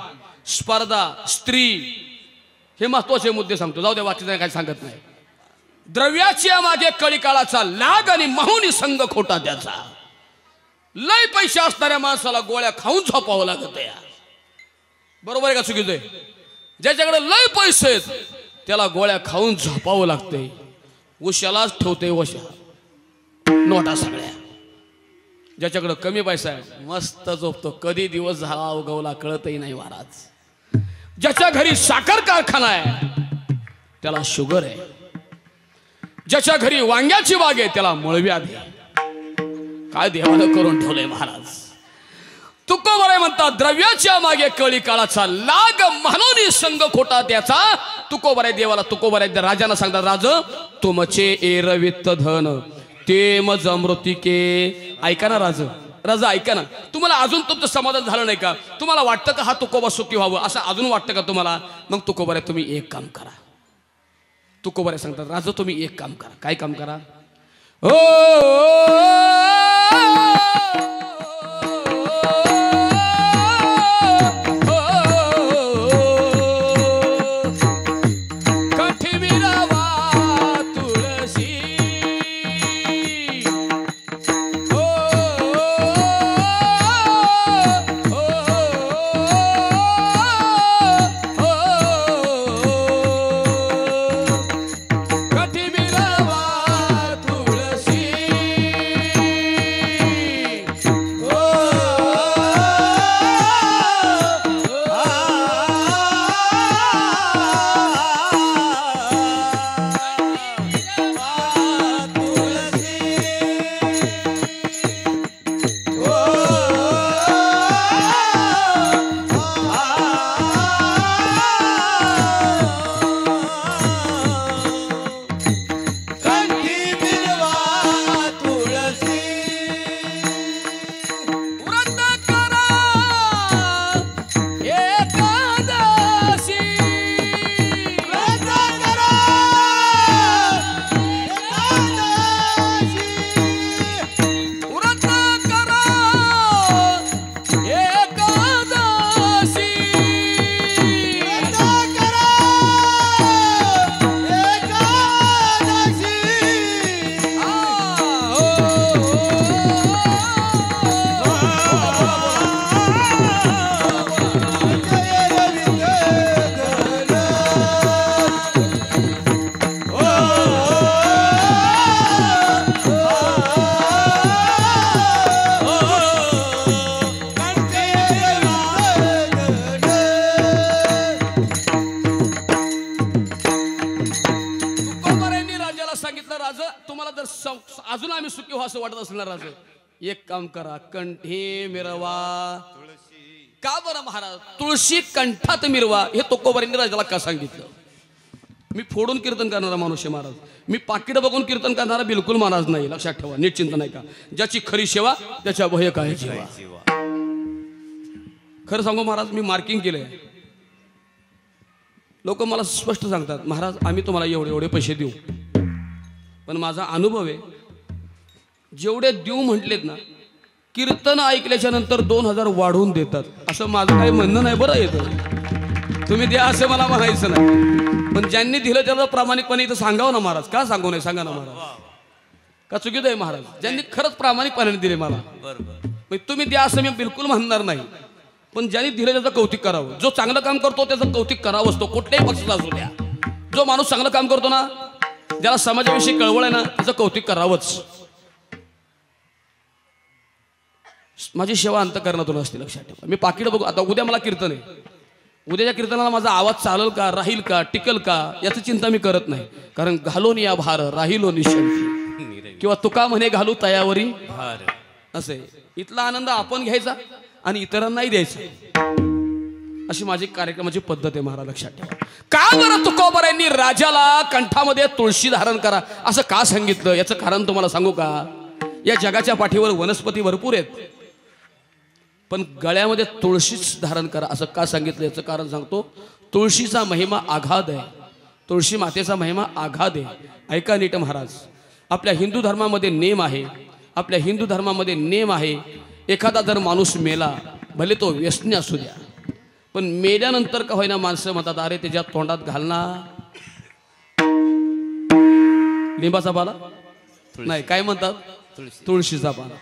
स्पर्धा, स्त्री हे महत्वाचे मुद्दे सांगतो. जाऊ द्या वाचन काय सांगत नाही. द्रव्याच्या मागे कळी काळाचा लाग आणि माहुनी संग खोटा त्याचा. लय पैसे असणाऱ्या माणसाला गोळ्या खाऊन झोपावं लागत या. बरोबर आहे का चुकीचं आहे? ज्याच्याकडे लय पैसे आहेत त्याला गोळ्या खाऊन झोपावं लागतंय. उशालाच ठेवते वशा नोटा सगळ्या. ज्याच्याकडे कमी पैसा आहे मस्त झोपतो. कधी दिवस झाला उगवला कळतही नाही महाराज. ज्याच्या घरी साखर कारखाना आहे त्याला शुगर आहे. ज्याच्या घरी वांग्याची बाग आहे त्याला मळव्याध आहे. काय देवानं करून ठेवलंय महाराज. तुकोबराय म्हणतात द्रव्याच्या मागे कळी काळाचा लाग म्हणून संग खोटा त्याचा. तुकोबराय देवाला तुकोबराय राजांना सांगतात राज तुमचे एरवित धन ते मज मृतिके. ऐका ना राजा ऐका ना. तुम्हाला अजून तुमचं समाधान झालं नाही का? तुम्हाला वाटतं का हा तुकोबा सुखी व्हावं असं अजून वाटतं का तुम्हाला? मग तुकोबराय तुम्ही एक काम करा. तुकोबराय सांगतात राजा तुम्ही एक काम करा. काय काम करा? अजून आम्ही सुखी व्हा असं वाटत असणार राजा एक काम करा कंठे मिरवा. का बरं महाराज? तुळशी कंठात मिरवा हे तुकोबरायांनी राजाला का सांगितलं? मी फोडून कीर्तन करणारा माणूस आहे महाराज. मी पाकिट बघून कीर्तन करणारा बिलकुल महाराज नाही. लक्षात ठेवा. नीट चिंता नाही का? ज्याची खरी सेवा त्याच्या भय काय जेवा. खरं सांगू महाराज मी मार्किंग केलंय. लोक मला स्पष्ट सांगतात महाराज आम्ही तुम्हाला एवढे एवढे पैसे देऊ, पण माझा अनुभव आहे जेवढे देऊ म्हटलेत ना, कीर्तन ऐकल्याच्या नंतर 2000 वाढवून देतात. असं माझं काही म्हणणं नाही बरं. येतं तुम्ही द्या असं मला म्हणायचं नाही, पण ज्यांनी दिलं त्याला प्रामाणिकपणे इथं सांगावं ना महाराज. का सांगू नये सांगा ना महाराज. का चुकीचं आहे महाराज? ज्यांनी खरंच प्रामाणिकपणे दिले मला, तुम्ही द्या असं मी बिलकुल म्हणणार नाही, पण ज्यांनी दिलं त्याचं कौतुक करावं. जो चांगलं काम करतो त्याचं कौतुक करावं असतो, कुठल्याही पक्षाचा असू द्या. जो माणूस चांगलं काम करतो ना, ज्याला समाजाविषयी कळवळ आहे ना, त्याचं कौतुक करावंच. माझी सेवा अंतःकरणातून असते, लक्षात ठेवा. मी पाकिट बघू. आता उद्या मला कीर्तन आहे, उद्याच्या कीर्तनाला माझा आवाज चालेल का, राहील का, टिकल का, याची चिंता मी करत नाही. कारण घालून या भार राहिलो निशांती, किंवा तुका म्हणे घालू तयावरी भार. असे इथला आनंद आपण घ्यायचा आणि इतरांनाही द्यायचा, अशी माझी कार्यक्रमाची पद्धत आहे महाराज, लक्षात ठेवा. का बरं तुकोबारायांनी राजाला कंठामध्ये तुळशी धारण करा असं का सांगितलं? याचं कारण तुम्हाला सांगू का? या जगाच्या पाठीवर वनस्पती भरपूर आहेत, पण गळ्यामध्ये तुळशीच धारण करा असं का सांगितलं? याचं कारण सांगतो. तुळशीचा महिमा आघाद आहे, तुळशी मातेचा महिमा आघाद आहे. ऐका नीट महाराज. आपल्या हिंदू धर्मामध्ये नेम आहे, आपल्या हिंदू धर्मामध्ये नेम आहे, एखादा जर माणूस मेला, भले तो व्यसनी असू द्या, पण मेल्यानंतर का होईना माणसं म्हणतात, अरे त्याच्या तोंडात घालना लिंबाचा पाला, नाही काय म्हणतात, तुळशीचा पाला.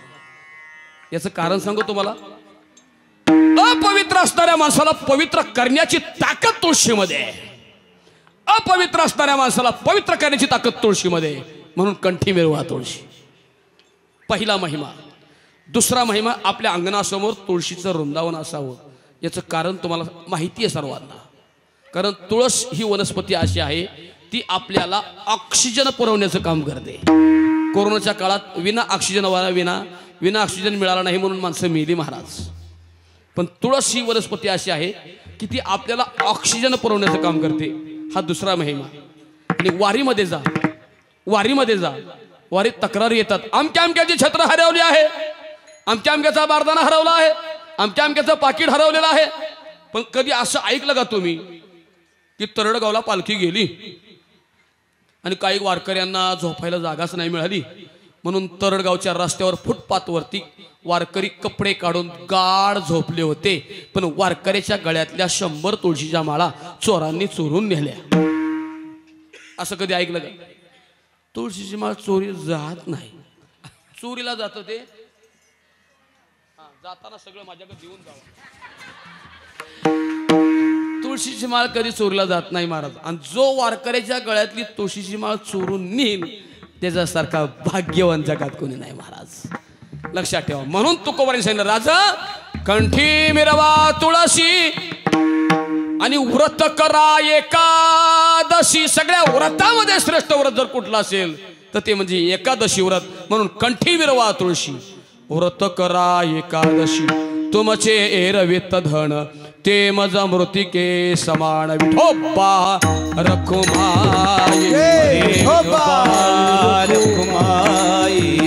याचं कारण सांगू तुम्हाला. अपवित्र असणाऱ्या माणसाला पवित्र करण्याची ताकद तुळशीमध्ये आहे. अपवित्र असणाऱ्या माणसाला पवित्र करण्याची ताकद तुळशीमध्ये, म्हणून कंठी मिरवा तुळशी. पहिला महिमा. दुसरा महिमा, आपल्या अंगणासमोर तुळशीचं वृंदावन असावं. याचं कारण तुम्हाला माहिती आहे सर्वांना. कारण तुळस ही वनस्पती अशी आहे, ती आपल्याला ऑक्सिजन पुरवण्याचं काम करते. कोरोनाच्या काळात विना ऑक्सिजन मिळाला नाही म्हणून माणसं मेली महाराज. पण तुळस ही वनस्पती अशी आहे की ती आपल्याला ऑक्सिजन पुरवण्याचं काम करते. हा दुसरा महिमा. आणि वारीमध्ये जा, वारीमध्ये जा, वारीत तक्रारी येतात, आमच्या आमक्याची छत्र हरवली आहे, आमच्या आमक्याचा बारदाना हरवला आहे, आमच्या आमक्याचं पाकिट हरवलेलं आहे. पण कधी असं ऐकलं का तुम्ही की तरडगावला पालखी गेली आणि काही वारकऱ्यांना झोपायला जागाच नाही मिळाली, म्हणून तरडगावच्या रस्त्यावर फुटपाथवरती वारकरी कपडे काढून गाढ झोपले होते, पण वारकऱ्याच्या गळ्यातल्या 100 तुळशीच्या माळा चोरांनी चोरून नेल्या. असं कधी ऐकलं का? तुळशीची माळ चोरी जात नाही, चोरीला जातं ते. जाताना सगळं माझ्याकडे देऊन जावं. तुळशीची माळ कधी चोरीला जात नाही महाराज. आणि जो वारकऱ्याच्या गळ्यातली तुळशीची माळ चोरून नेईल त्याच्यासारखा भाग्यवान जगात कोणी नाही महाराज, लक्षात ठेवा. म्हणून तुकोबारांनी सांगितलं, राजा कंठी मिरवा तुळशी आणि व्रत करा एकादशी. सगळ्या व्रतामध्ये श्रेष्ठ व्रत जर कुठलं असेल तर ते म्हणजे एकादशी व्रत. म्हणून कंठी मिरवा तुळशी, व्रत करा एकादशी, तुमचे एरवित धन ते मज मृतिके समान. विठोबा रखुमाई रखुमाई रखुमाई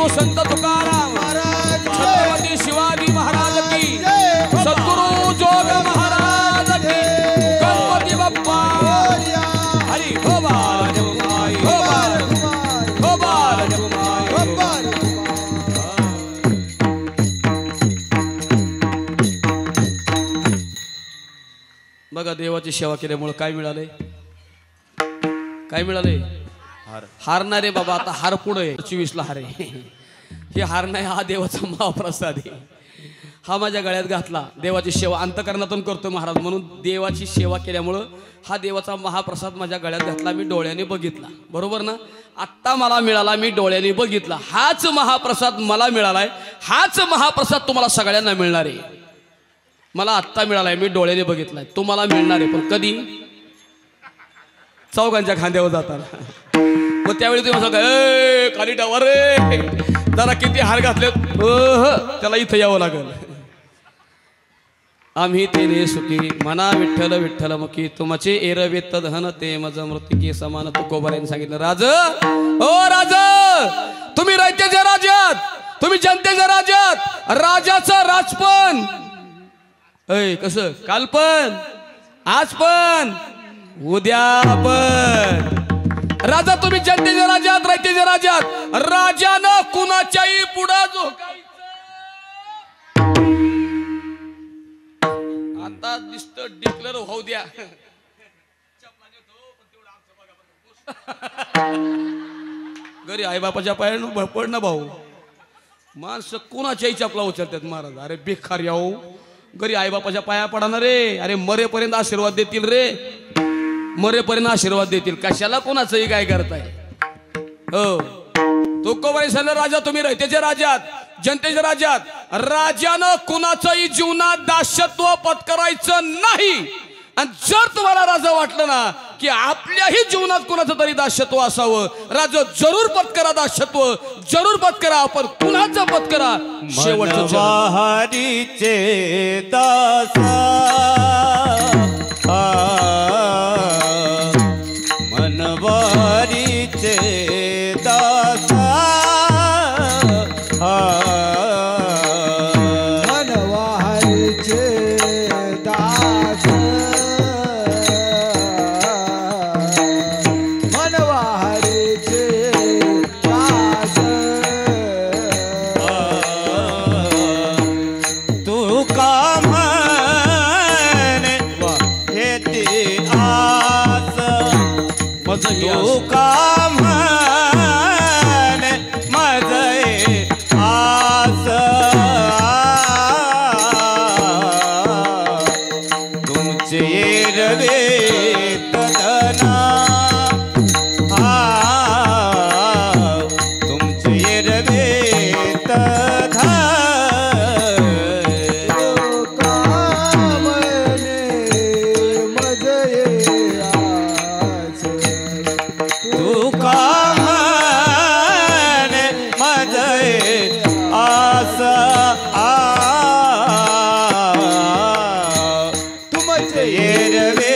सद्गुरु संत तुकाराम छत्रपती शिवाजी महाराज की, सद्गुरु जोग महाराज की, गणपती बाप्पा हरी हो बाल हो बाल हो बाल बघा देवाची सेवा केल्यामुळे काय मिळाले, काय मिळाले? हार नाही रे बाबा, आता हार पुढे 24ला हार आहे. हे हार नाही, हा देवाचा महाप्रसाद आहे. हा माझ्या गळ्यात घातला, देवाची सेवा अंतकरणातून करतो महाराज, म्हणून देवाची सेवा केल्यामुळं हा देवाचा महाप्रसाद माझ्या गळ्यात घातला. मी डोळ्याने बघितला, बरोबर ना? आत्ता मला मिळाला, मी डोळ्याने बघितला. हाच महाप्रसाद मला मिळालाय, हाच महाप्रसाद तुम्हाला सगळ्यांना मिळणार आहे. मला आत्ता मिळालाय, मी डोळ्याने बघितलाय, तुम्हाला मिळणार आहे. पण कधी? चौघांच्या खांद्यावर जाताना. मग त्यावेळी तुम्ही सांगा, ए खाली टावर रे, जरा किती हार घातले, त्याला इथं यावं लागेल. आम्ही तेने सुखी मना विठ्ठल विठ्ठल मुखी, तुमचे एरवेत धन ते मज मृतिके समान. तुकोबाराने सांगितलं, राज ओ राज, तुम्ही रयतेच्या राज्यात, तुम्ही जनतेच्या राज्यात, राजाचं राजपण. ऐ कसं? काल पण, आज पण, उद्या पण. राजा तुम्ही जनतेच्या राज्यात, रयतेच्या राज्यात, राजानं कुणाच्याही पुढं झोकायचं. आता दिसतं डिक्लेअर होऊ द्या. घरी आई बापाच्या पायानं पड ना भाऊ. माणसं कुणाच्याही चपला उचलतात महाराज. अरे बेकार याऊ, घरी आई बापाच्या पाया पडणार रे. अरे मरेपर्यंत आशीर्वाद देतील रे, मरेपर्यंत आशीर्वाद देतील. कशाला कोणाचंही काय करताय? हो, तुकोबाई सांगलं, राजा तुम्ही रयतेच्या राज्यात, जनतेच्या राज्यात, राजानं कुणाचंही जीवनात दास्यत्व पत्करायचं नाही. आणि जर तुम्हाला राजा वाटलं ना की आपल्याही जीवनात कुणाचं तरी दास्यत्व असावं, राजा जरूर पत्करा, दास्यत्व जरूर पत्करा. आपण कुणाचं पत्करा? शेवटचं हरीचे दासा मनवारीचे दासा मनवारीचे दास, मनवारीचे दास. तू का म्हणे येते आस, तू का म्हणे माझे आस. तुमचे एरवे तदना, तुमचे एरवे तधा. कामने मजये आस, तू का म्हणे माझे आस. तुमचे एरवे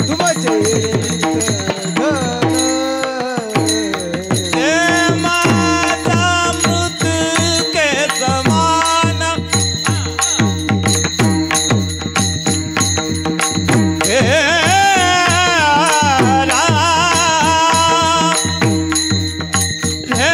तुमचे ते माझा मृत के समान. हे राम, हे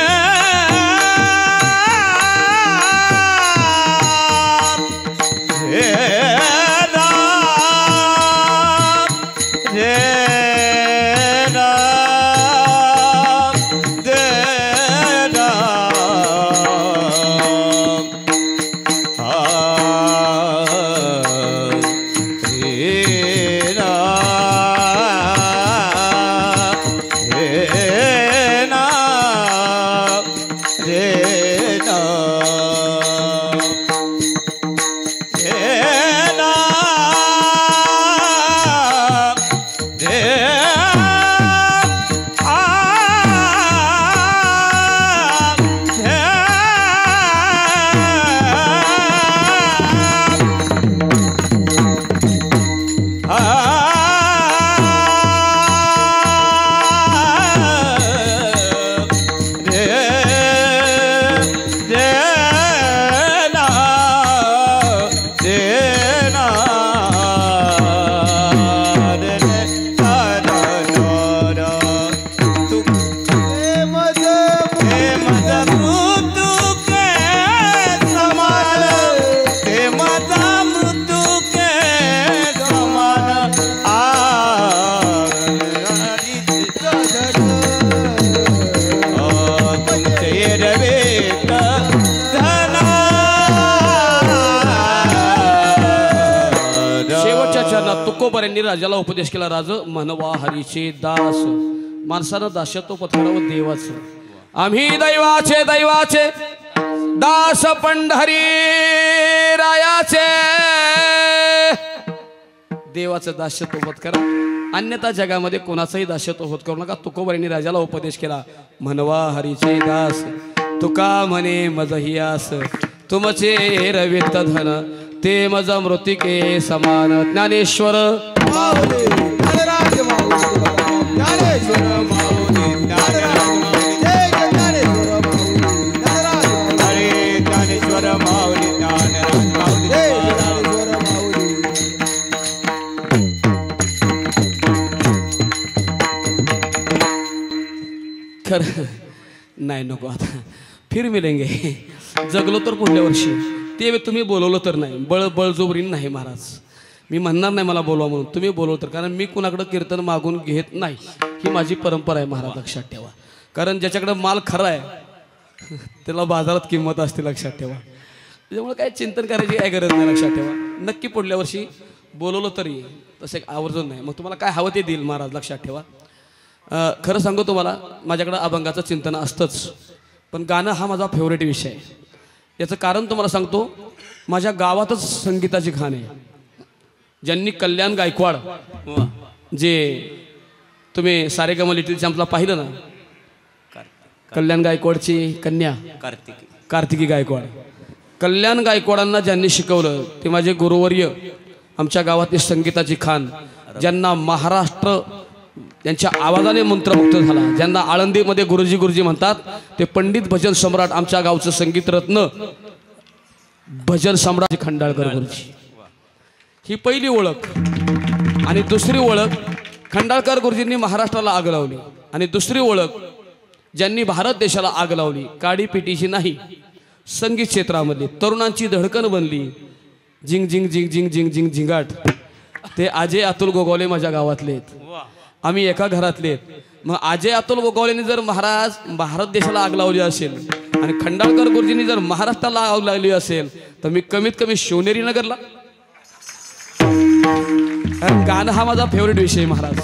तुकोबर यांनी राजाला उपदेश केला, राज म्हणवा हरीचे दास. माणसानं दासत्व पत्करावं देवाचं. आम्ही दैवाचे दैवाचे दास पंढरी रायाचे. देवाचं दासत्व पत्करा, अन्यथा जगामध्ये कोणाचंही दासत्व होत करू नका. तुकोबर यांनी राजाला उपदेश केला, म्हणवा हरीचे दास. तुका म्हणे मज हियास, तुमचे रवित धन ते मज मृतिके समान. ज्ञानेश्वर माऊली ज्ञानराज माऊली ज्ञानेश्वर माऊली ज्ञानराज माऊली जय ज्ञानेश्वर माऊली ज्ञानराज माऊली. अरे ज्ञानेश्वर माऊली ज्ञानराज माऊली जय ज्ञानेश्वर माऊली. खरं नाही, नको आता फिर मिलेंगे. जगलो तर पुढल्या वर्षी. ते तुम्ही बोलवलं तर नाही, बळजोबरीन नाही महाराज. मी म्हणणार नाही मला बोलवा म्हणून, तुम्ही बोलवलं तर. कारण मी कुणाकडं कीर्तन मागून घेत नाही, ही माझी परंपरा आहे महाराज, लक्षात ठेवा. कारण ज्याच्याकडं माल खरा आहे त्याला बाजारात किंमत असते, लक्षात ठेवा. त्याच्यामुळे काय चिंतन करायची काय गरज नाही, लक्षात ठेवा. नक्की पुढल्या वर्षी बोलवलं तरी तसं एक आवर्जून नाही. मग तुम्हाला काय हवं ते देईल महाराज, लक्षात ठेवा. खरं सांगू तुम्हाला, माझ्याकडं अभंगाचं चिंतन असतंच, पण गाणं हा माझा फेवरेट विषय आहे. याचं कारण तुम्हाला सांगतो, माझ्या गावातच संगीताची खाण आहे. ज्यांनी कल्याण गायकवाड, जे तुम्ही सारेगम लिटिल चॅम्पला पाहिलं ना, कल्याण गायकवाडची कन्या कार्तिकी गायकवाड, कल्याण गायकवाडांना ज्यांनी शिकवलं ते माझे गुरुवर्य, आमच्या गावातली संगीताची खाण, ज्यांना महाराष्ट्र त्यांच्या आवाजाने मंत्रमुक्त झाला, ज्यांना आळंदीमध्ये गुरुजी गुरुजी म्हणतात, ते पंडित भजन सम्राट, आमच्या गावचं संगीत रत्न भजन सम्राट खंडाळकर गुरुजी. ही पहिली ओळख. आणि दुसरी ओळख, खंडाळकर गुरुजींनी महाराष्ट्राला आग लावली. आणि दुसरी ओळख, ज्यांनी भारत देशाला आग लावली, काडी पिटीची नाही, संगीत क्षेत्रामधली तरुणांची धडकन बनली, झिंग झिंग झिंग झिंग झिंग झिंग झिंगाट, ते अजय अतुल गोगावले माझ्या गावातले आहेत. आम्ही एका घरातले आहेत. मग अजय अतुल गोगावलेने जर महाराज भारत देशाला आग लावली असेल आणि खंडाळकर गुरुजींनी जर महाराष्ट्राला आग लावली असेल, तर मी कमीत कमी शिवनेरी नगरला. कारण गाणं हा माझा फेवरेट विषय महाराज.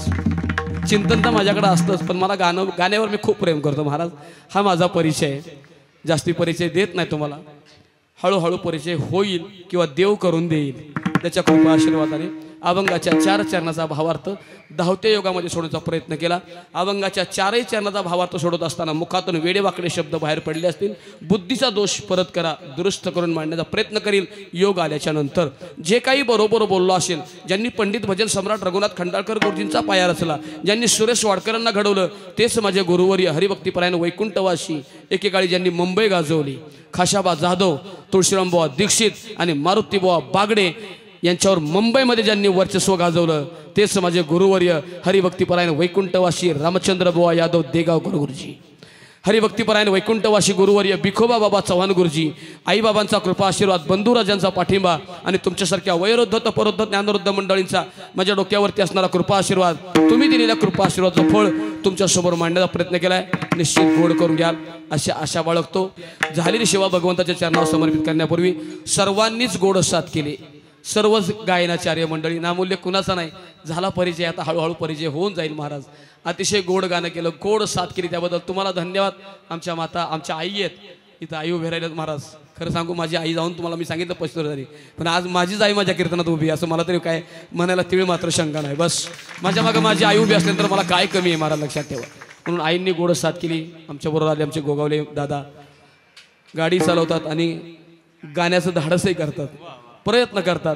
चिंतन तर माझ्याकडे असतंच, पण मला गाण्यावर मी खूप प्रेम करतो महाराज. हा माझा परिचय आहे. जास्ती परिचय देत नाही तुम्हाला, हळूहळू परिचय होईल किंवा देव करून देईल त्याच्या कृपा आशीर्वादाने. अभंगाच्या 4 चरणाचा भावार्थ धावत्या योगामध्ये सोडण्याचा प्रयत्न केला. अभंगाच्या 4ही चरणाचा भावार्थ सोडत असताना मुखातून वेडेवाकडे शब्द बाहेर पडले असतील, बुद्धीचा दोष परत करा, दुरुस्त करून मांडण्याचा प्रयत्न करील योग आल्याच्या नंतर. जे काही बरोबर बोललो असेल, ज्यांनी पंडित भजन सम्राट रघुनाथ खंडाळकर गुरुजींचा पाया रचला, ज्यांनी सुरेश वाडकरांना घडवलं, तेच माझे गुरुवर्य हरिभक्तीपरायण वैकुंठवासी. एकेकाळी ज्यांनी मुंबई गाजवली, खाशाबा जाधव, तुळशीरामबुवा दीक्षित आणि मारुतीबुवा बागडे यांच्यावर मुंबईमध्ये ज्यांनी वर्चस्व गाजवलं, तेच माझे गुरुवर्य हरिभक्तीपरायण वैकुंठवासी रामचंद्र बुवा यादव देगावकर गुरुजी. हरिभक्तीपरायण वैकुंठवासी गुरुवर्य बिखोबा बाबा चव्हाण गुरुजी. आईबाबांचा कृपा आशीर्वाद, बंधुराजांचा पाठिंबा आणि तुमच्यासारख्या वयोवृद्ध तपवृद्ध ज्ञानवृद्ध मंडळींचा माझ्या डोक्यावरती असणारा कृपा आशीर्वाद, तुम्ही दिलेल्या कृपा आशीर्वादाचं फळ तुमच्यासमोर मांडण्याचा प्रयत्न केलाय. निश्चित गोड करून घ्याल अशी आशा बाळगतो. झालेली सेवा भगवंताच्या चरणावर समर्पित करण्यापूर्वी सर्वांनीच गोड साथ केली. सर्वच गायनाचार्य मंडळी, नामूल्य कुणाचा नाही. झाला परिचय, आता हळूहळू परिचय होऊन जाईल महाराज. अतिशय गोड गाणं केलं, गोड साथ केली, त्याबद्दल तुम्हाला धन्यवाद. आमच्या माता, आमच्या आई आहेत इथं, आई उभे राहिल्यात महाराज. खरं सांगू, माझी आई जाऊन तुम्हाला मी सांगितलं 25 झाली, पण आज माझीच आई माझ्या कीर्तनात उभी, असं मला तरी काय म्हणायला तीळ मात्र शंका नाही. बस माझ्या मागं माझी आई उभी असल्यानंतर मला काय कमी आहे महाराज, लक्षात ठेवा. म्हणून आईंनी गोड साथ केली. आमच्याबरोबर आले आमचे गोगावले दादा, गाडी चालवतात आणि गाण्याचं धाडसही करतात, प्रयत्न करतात.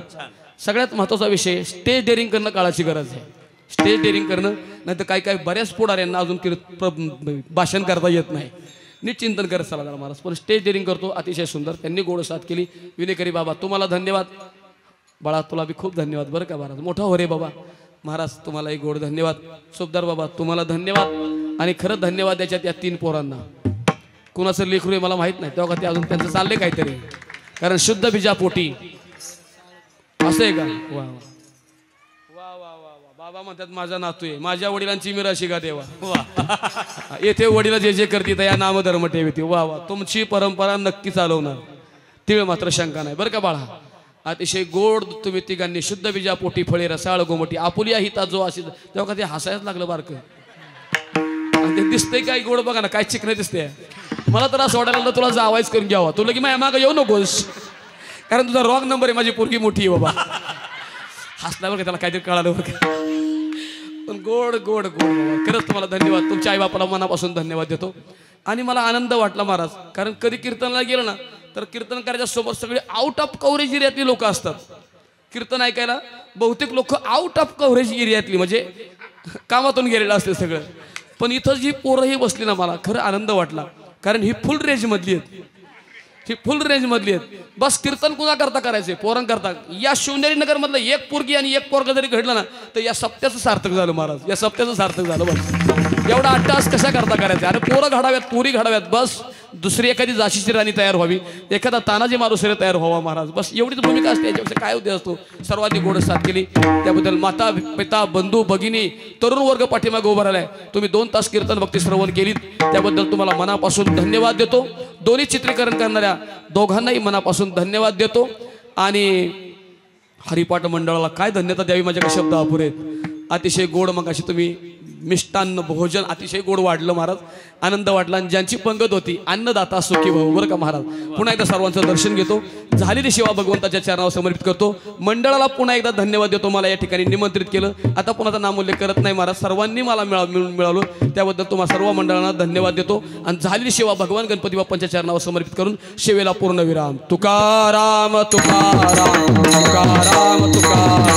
सगळ्यात महत्त्वाचा विषय, स्टेज डेअरिंग करणं काळाची गरज आहे. स्टेज डेअरिंग करणं, नाही तर काही बऱ्याच पुढाऱ्यांना अजून भाषण करता येत नाही. नीट चिंतन करत चला जरा महाराज. पण स्टेज डेअरिंग करतो, अतिशय सुंदर. त्यांनी गोड साथ केली. विनेकरी बाबा तुम्हाला धन्यवाद. बाळा तुला बी खूप धन्यवाद बरं का महाराज. मोठा हो रे बाबा. महाराज तुम्हालाही गोड धन्यवाद. सुभदार बाबा तुम्हाला धन्यवाद. आणि खरं धन्यवाद द्यायच्यात या 3 पोरांना. कुणाचं लेकरू आहे मला माहीत नाही, तेव्हा ते अजून त्यांचं चाललंय काहीतरी, कारण शुद्ध बीजापोटी असं आहे का. वा वा वा वा वा. बाबा म्हणतात माझा नातू आहे, माझ्या वडिलांची मिराशी का देवा. वा येथे वडील जे जे करतील या नामधर्म ठेवते. वा वा, तुमची परंपरा नक्की चालवणार, तिळ मात्र शंका नाही बरं का बाळा. अतिशय गोड तुम्ही तिघांनी शुद्ध बीजा पोटी फळे रसाळ गोमटी आपुलिया हिता जो असेल तेव्हा का ते हसायच लागलं बारकं. आणि ते दिसतंय काय गोड बघा ना, काय चिकन दिसते. मला तर असं वाटायला लागलं तुला जावायच करून घ्यावा, तुला की माझ्या मागं येऊ नकोस, कारण तुझा रॉंग नंबर आहे, माझी पोरगी मोठी आहे बाबा. हसला बरं का, त्याला काहीतरी कळालं बरं का. पण गोड गोड गोड बाबा, खरंच तुम्हाला धन्यवाद. तुमच्या आईबापाला मनापासून धन्यवाद देतो. आणि मला आनंद वाटला महाराज, कारण कधी कीर्तनाला गेलं ना तर कीर्तनकाराच्या सोबत सगळे आउट ऑफ कव्हरेज एरियातली लोक असतात. कीर्तन ऐकायला बहुतेक लोक आउट ऑफ कव्हरेज एरियातली, म्हणजे कामातून गेलेलं असते सगळं. पण इथं जी पोरं ही बसली ना, मला खरं आनंद वाटला, कारण ही फुल रेंजमधली आहेत. ही फुल रेंजमधली आहेत. बस कीर्तन कुणा करता करायचे, पोरां करता. या शिवनेरी नगर मधलं एक पोरगी आणि एक पोरगा जरी घडलं ना तर या सप्त्याचं सार्थक झालं महाराज, या सप्त्याचं सार्थक झालं. बस एवढा अट्टास कशा करता करायचे. आणि पोरं घडाव्यात, पोरी घडाव्यात, बस दुसरी एखादी झाशीची राणी तयार व्हावी, एखादा तानाजी मालुसरे तयार व्हावा महाराज. बस एवढीच भूमिका असते, याच्यापेक्षा काय उद्देश असतो. सर्वांनी गोड साथ केली त्याबद्दल माता पिता बंधू भगिनी तरुण वर्ग पाठीमागे उभा राहिलाय. तुम्ही 2 तास कीर्तन भक्ती श्रवण केलीत त्याबद्दल तुम्हाला मनापासून धन्यवाद देतो. दोन्ही चित्रीकरण करणाऱ्या दोघांनाही मनापासून धन्यवाद देतो. आणि हरिपाठ मंडळाला काय धन्यता द्यावी, माझ्याकडे शब्द अपुरे आहेत. अतिशय गोड मग अशी तुम्ही मिष्टान्न भोजन अतिशय गोड वाढलं महाराज, आनंद वाटला. आणि ज्यांची पंगत होती अन्नदाता सुखी भाऊ बरं का महाराज. पुन्हा एकदा सर्वांचं दर्शन घेतो, झालेली सेवा भगवंताच्या चरणावर समर्पित करतो. मंडळाला पुन्हा एकदा धन्यवाद देतो, मला या ठिकाणी निमंत्रित केलं. आता पुन्हा नामोल्लेख करत नाही महाराज, सर्वांनी मला मिळालो त्याबद्दल तुम्हाला सर्व मंडळांना धन्यवाद देतो. आणि झालेली सेवा भगवान गणपती बाप्पांच्या चरणावर समर्पित करून सेवेला पूर्ण विराम. तुकाराम तुकाराम तुकाराम तुकाराम.